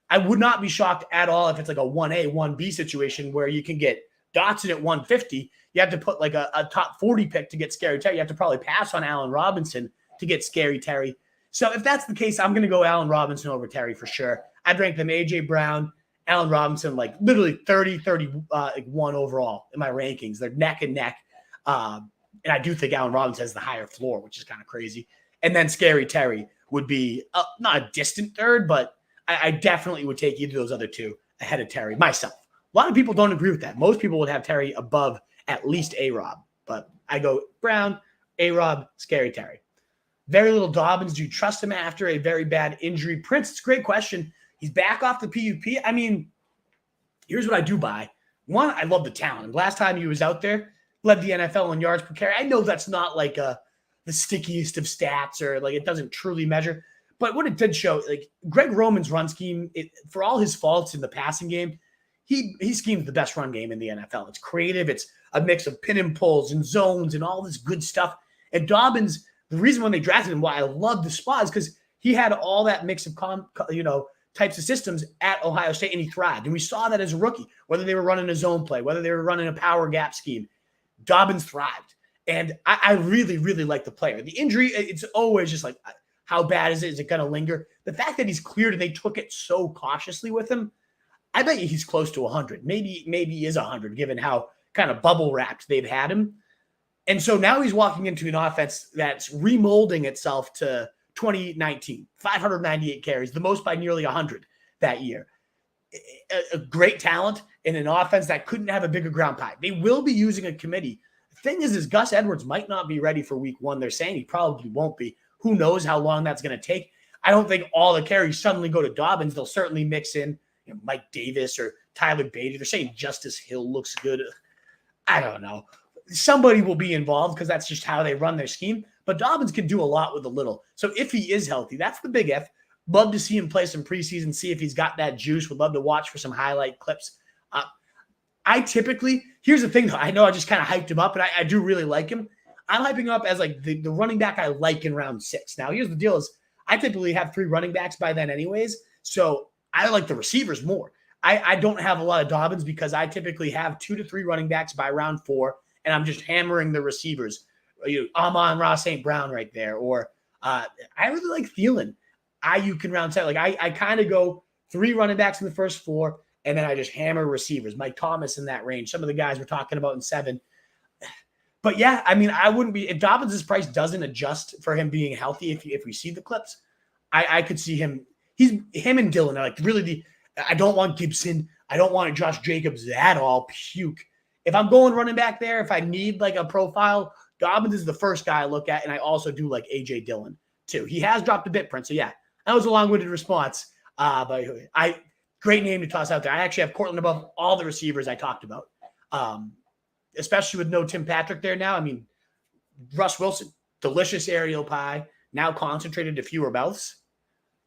[SPEAKER 1] I would not be shocked at all if it's like a 1A, 1B situation where you can get Dotson at 150. You have to put like a top 40 pick to get Scary Terry. You have to probably pass on Allen Robinson to get Scary Terry. So if that's the case, I'm going to go Allen Robinson over Terry for sure. I'd rank them A.J. Brown, Allen Robinson, like literally 31 overall in my rankings. They're neck and neck. And I do think Allen Robinson has the higher floor, which is kind of crazy. And then Scary Terry would be not a distant third, but I definitely would take either of those other two ahead of Terry myself. A lot of people don't agree with that. Most people would have Terry above at least A-Rob, but I go Brown, A-Rob, Scary Terry. Very little Dobbins. Do you trust him after a very bad injury? Prince, it's a great question. He's back off the PUP. I mean, here's what I do buy. One, I love the talent. Last time he was out there, led the NFL in yards per carry. I know that's not like the stickiest of stats or like it doesn't truly measure, but what it did show, like Greg Roman's run scheme, for all his faults in the passing game, he schemes the best run game in the NFL. It's creative. It's a mix of pin and pulls and zones and all this good stuff. And Dobbins, the reason when they drafted him, why I love the spot is because he had all that mix of types of systems at Ohio State, and he thrived. And we saw that as a rookie, whether they were running a zone play, whether they were running a power gap scheme. Dobbins thrived. And I really, really like the player. The injury, it's always just like, how bad is it? Is it going to linger? The fact that he's cleared and they took it so cautiously with him, I bet you he's close to 100. Maybe he is 100, given how kind of bubble wrapped they've had him. And so now he's walking into an offense that's remolding itself to 2019, 598 carries, the most by nearly 100 that year. A great talent in an offense that couldn't have a bigger ground pie. They will be using a committee. The thing is Gus Edwards might not be ready for week one. They're saying he probably won't be. Who knows how long that's going to take? I don't think all the carries suddenly go to Dobbins. They'll certainly mix in Mike Davis or Tyler Beatty. They're saying Justice Hill looks good. I don't know. Somebody will be involved because that's just how they run their scheme. But Dobbins can do a lot with a little. So if he is healthy, that's the big F. Love to see him play some preseason, see if he's got that juice. Would love to watch for some highlight clips. I typically, here's the thing though, I know I just kind of hyped him up, and I do really like him. I'm hyping him up as like the running back I like in round 6. Now, here's the deal is I typically have 3 running backs by then anyways, so I like the receivers more. I don't have a lot of Dobbins because I typically have 2 to 3 running backs by round 4, and I'm just hammering the receivers. Amon-Ra St. Brown right there, or I really like Thielen. Ayuk in round 7. Like I kind of go 3 running backs in the first 4, and then I just hammer receivers. Mike Thomas in that range. Some of the guys we're talking about in 7. But yeah, I mean, I wouldn't be, if Dobbins' price doesn't adjust for him being healthy, if we see the clips, I could see him. Him and Dillon are like really I don't want Gibson. I don't want Josh Jacobs at all. Puke. If I'm going running back there, if I need like a profile, Dobbins is the first guy I look at, and I also do like A.J. Dillon too. He has dropped a bit, Prince. So yeah, that was a long-winded response. But great name to toss out there. I actually have Cortland above all the receivers I talked about, especially with no Tim Patrick there now. I mean, Russ Wilson, delicious aerial pie, now concentrated to fewer mouths.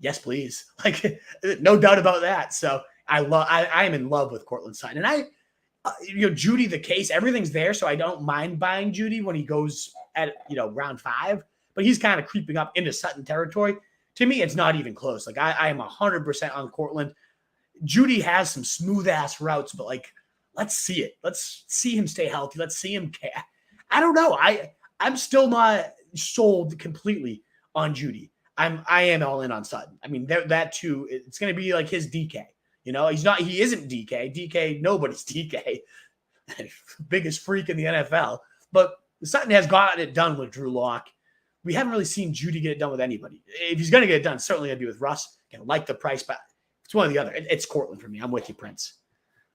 [SPEAKER 1] Yes, please. Like, no doubt about that. So I am in love with Cortland Sutton. And Judy, the case, everything's there. So I don't mind buying Judy when he goes at, round 5, but he's kind of creeping up into Sutton territory. To me, it's not even close. Like I am 100% on Cortland. Judy has some smooth ass routes, but like, let's see it. Let's see him stay healthy. Let's see him. I don't know. I'm still not sold completely on Judy. I am all in on Sutton. I mean, that too, it's going to be like his DK. You know, he isn't DK. DK, nobody's DK. Biggest freak in the NFL. But Sutton has gotten it done with Drew Lock. We haven't really seen Judy get it done with anybody. If he's going to get it done, certainly going to be with Russ. Like the price, but it's one or the other. It's Cortland for me. I'm with you, Prince.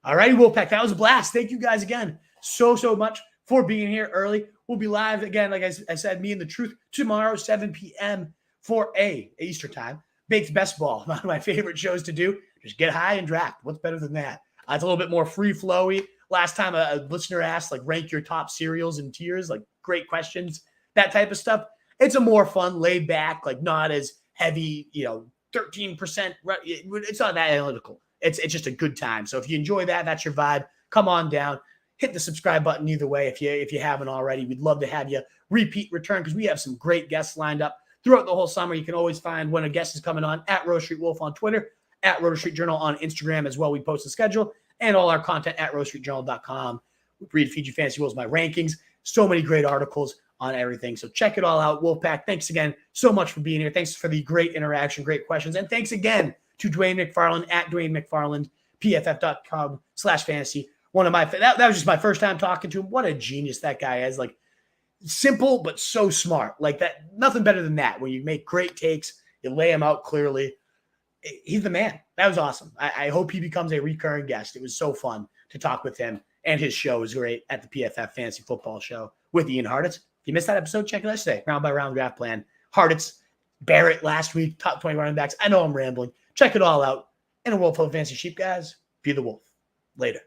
[SPEAKER 1] All righty, Wolfpack. That was a blast. Thank you guys again so much for being here early. We'll be live again, like I said, me and the Truth, tomorrow, 7 p.m. for Easter time. Baked Best Ball, one of my favorite shows to do. Just get high and draft. What's better than that? It's a little bit more free-flowy. Last time a listener asked, like, rank your top cereals and tiers, like, great questions, that type of stuff. It's a more fun, laid back, like, not as heavy, 13%. It's not that analytical. It's just a good time. So if you enjoy that, that's your vibe. Come on down. Hit the subscribe button either way if you haven't already. We'd love to have you repeat return because we have some great guests lined up throughout the whole summer. You can always find when a guest is coming on at Rose Street Wolf on Twitter, at Roto Street Journal on Instagram as well. We post the schedule and all our content at rotostreetjournal.com. Read Fiji Fantasy Wolves, my rankings. So many great articles on everything. So check it all out. Wolfpack, thanks again so much for being here. Thanks for the great interaction, great questions. And thanks again to Dwain McFarland at Dwain McFarland, pff.com/fantasy. One of my, that was just my first time talking to him. What a genius that guy is. Like, simple, but so smart. Like that, nothing better than that. When you make great takes, you lay them out clearly. He's the man. That was awesome. I hope he becomes a recurring guest. It was so fun to talk with him, and his show was great at the PFF Fantasy Football Show with Ian Hartitz. If you missed that episode, check it out today. Round by round draft plan. Hartitz, Barrett last week, top 20 running backs. I know I'm rambling. Check it all out. And a world full of fantasy sheep, guys. Be the wolf. Later.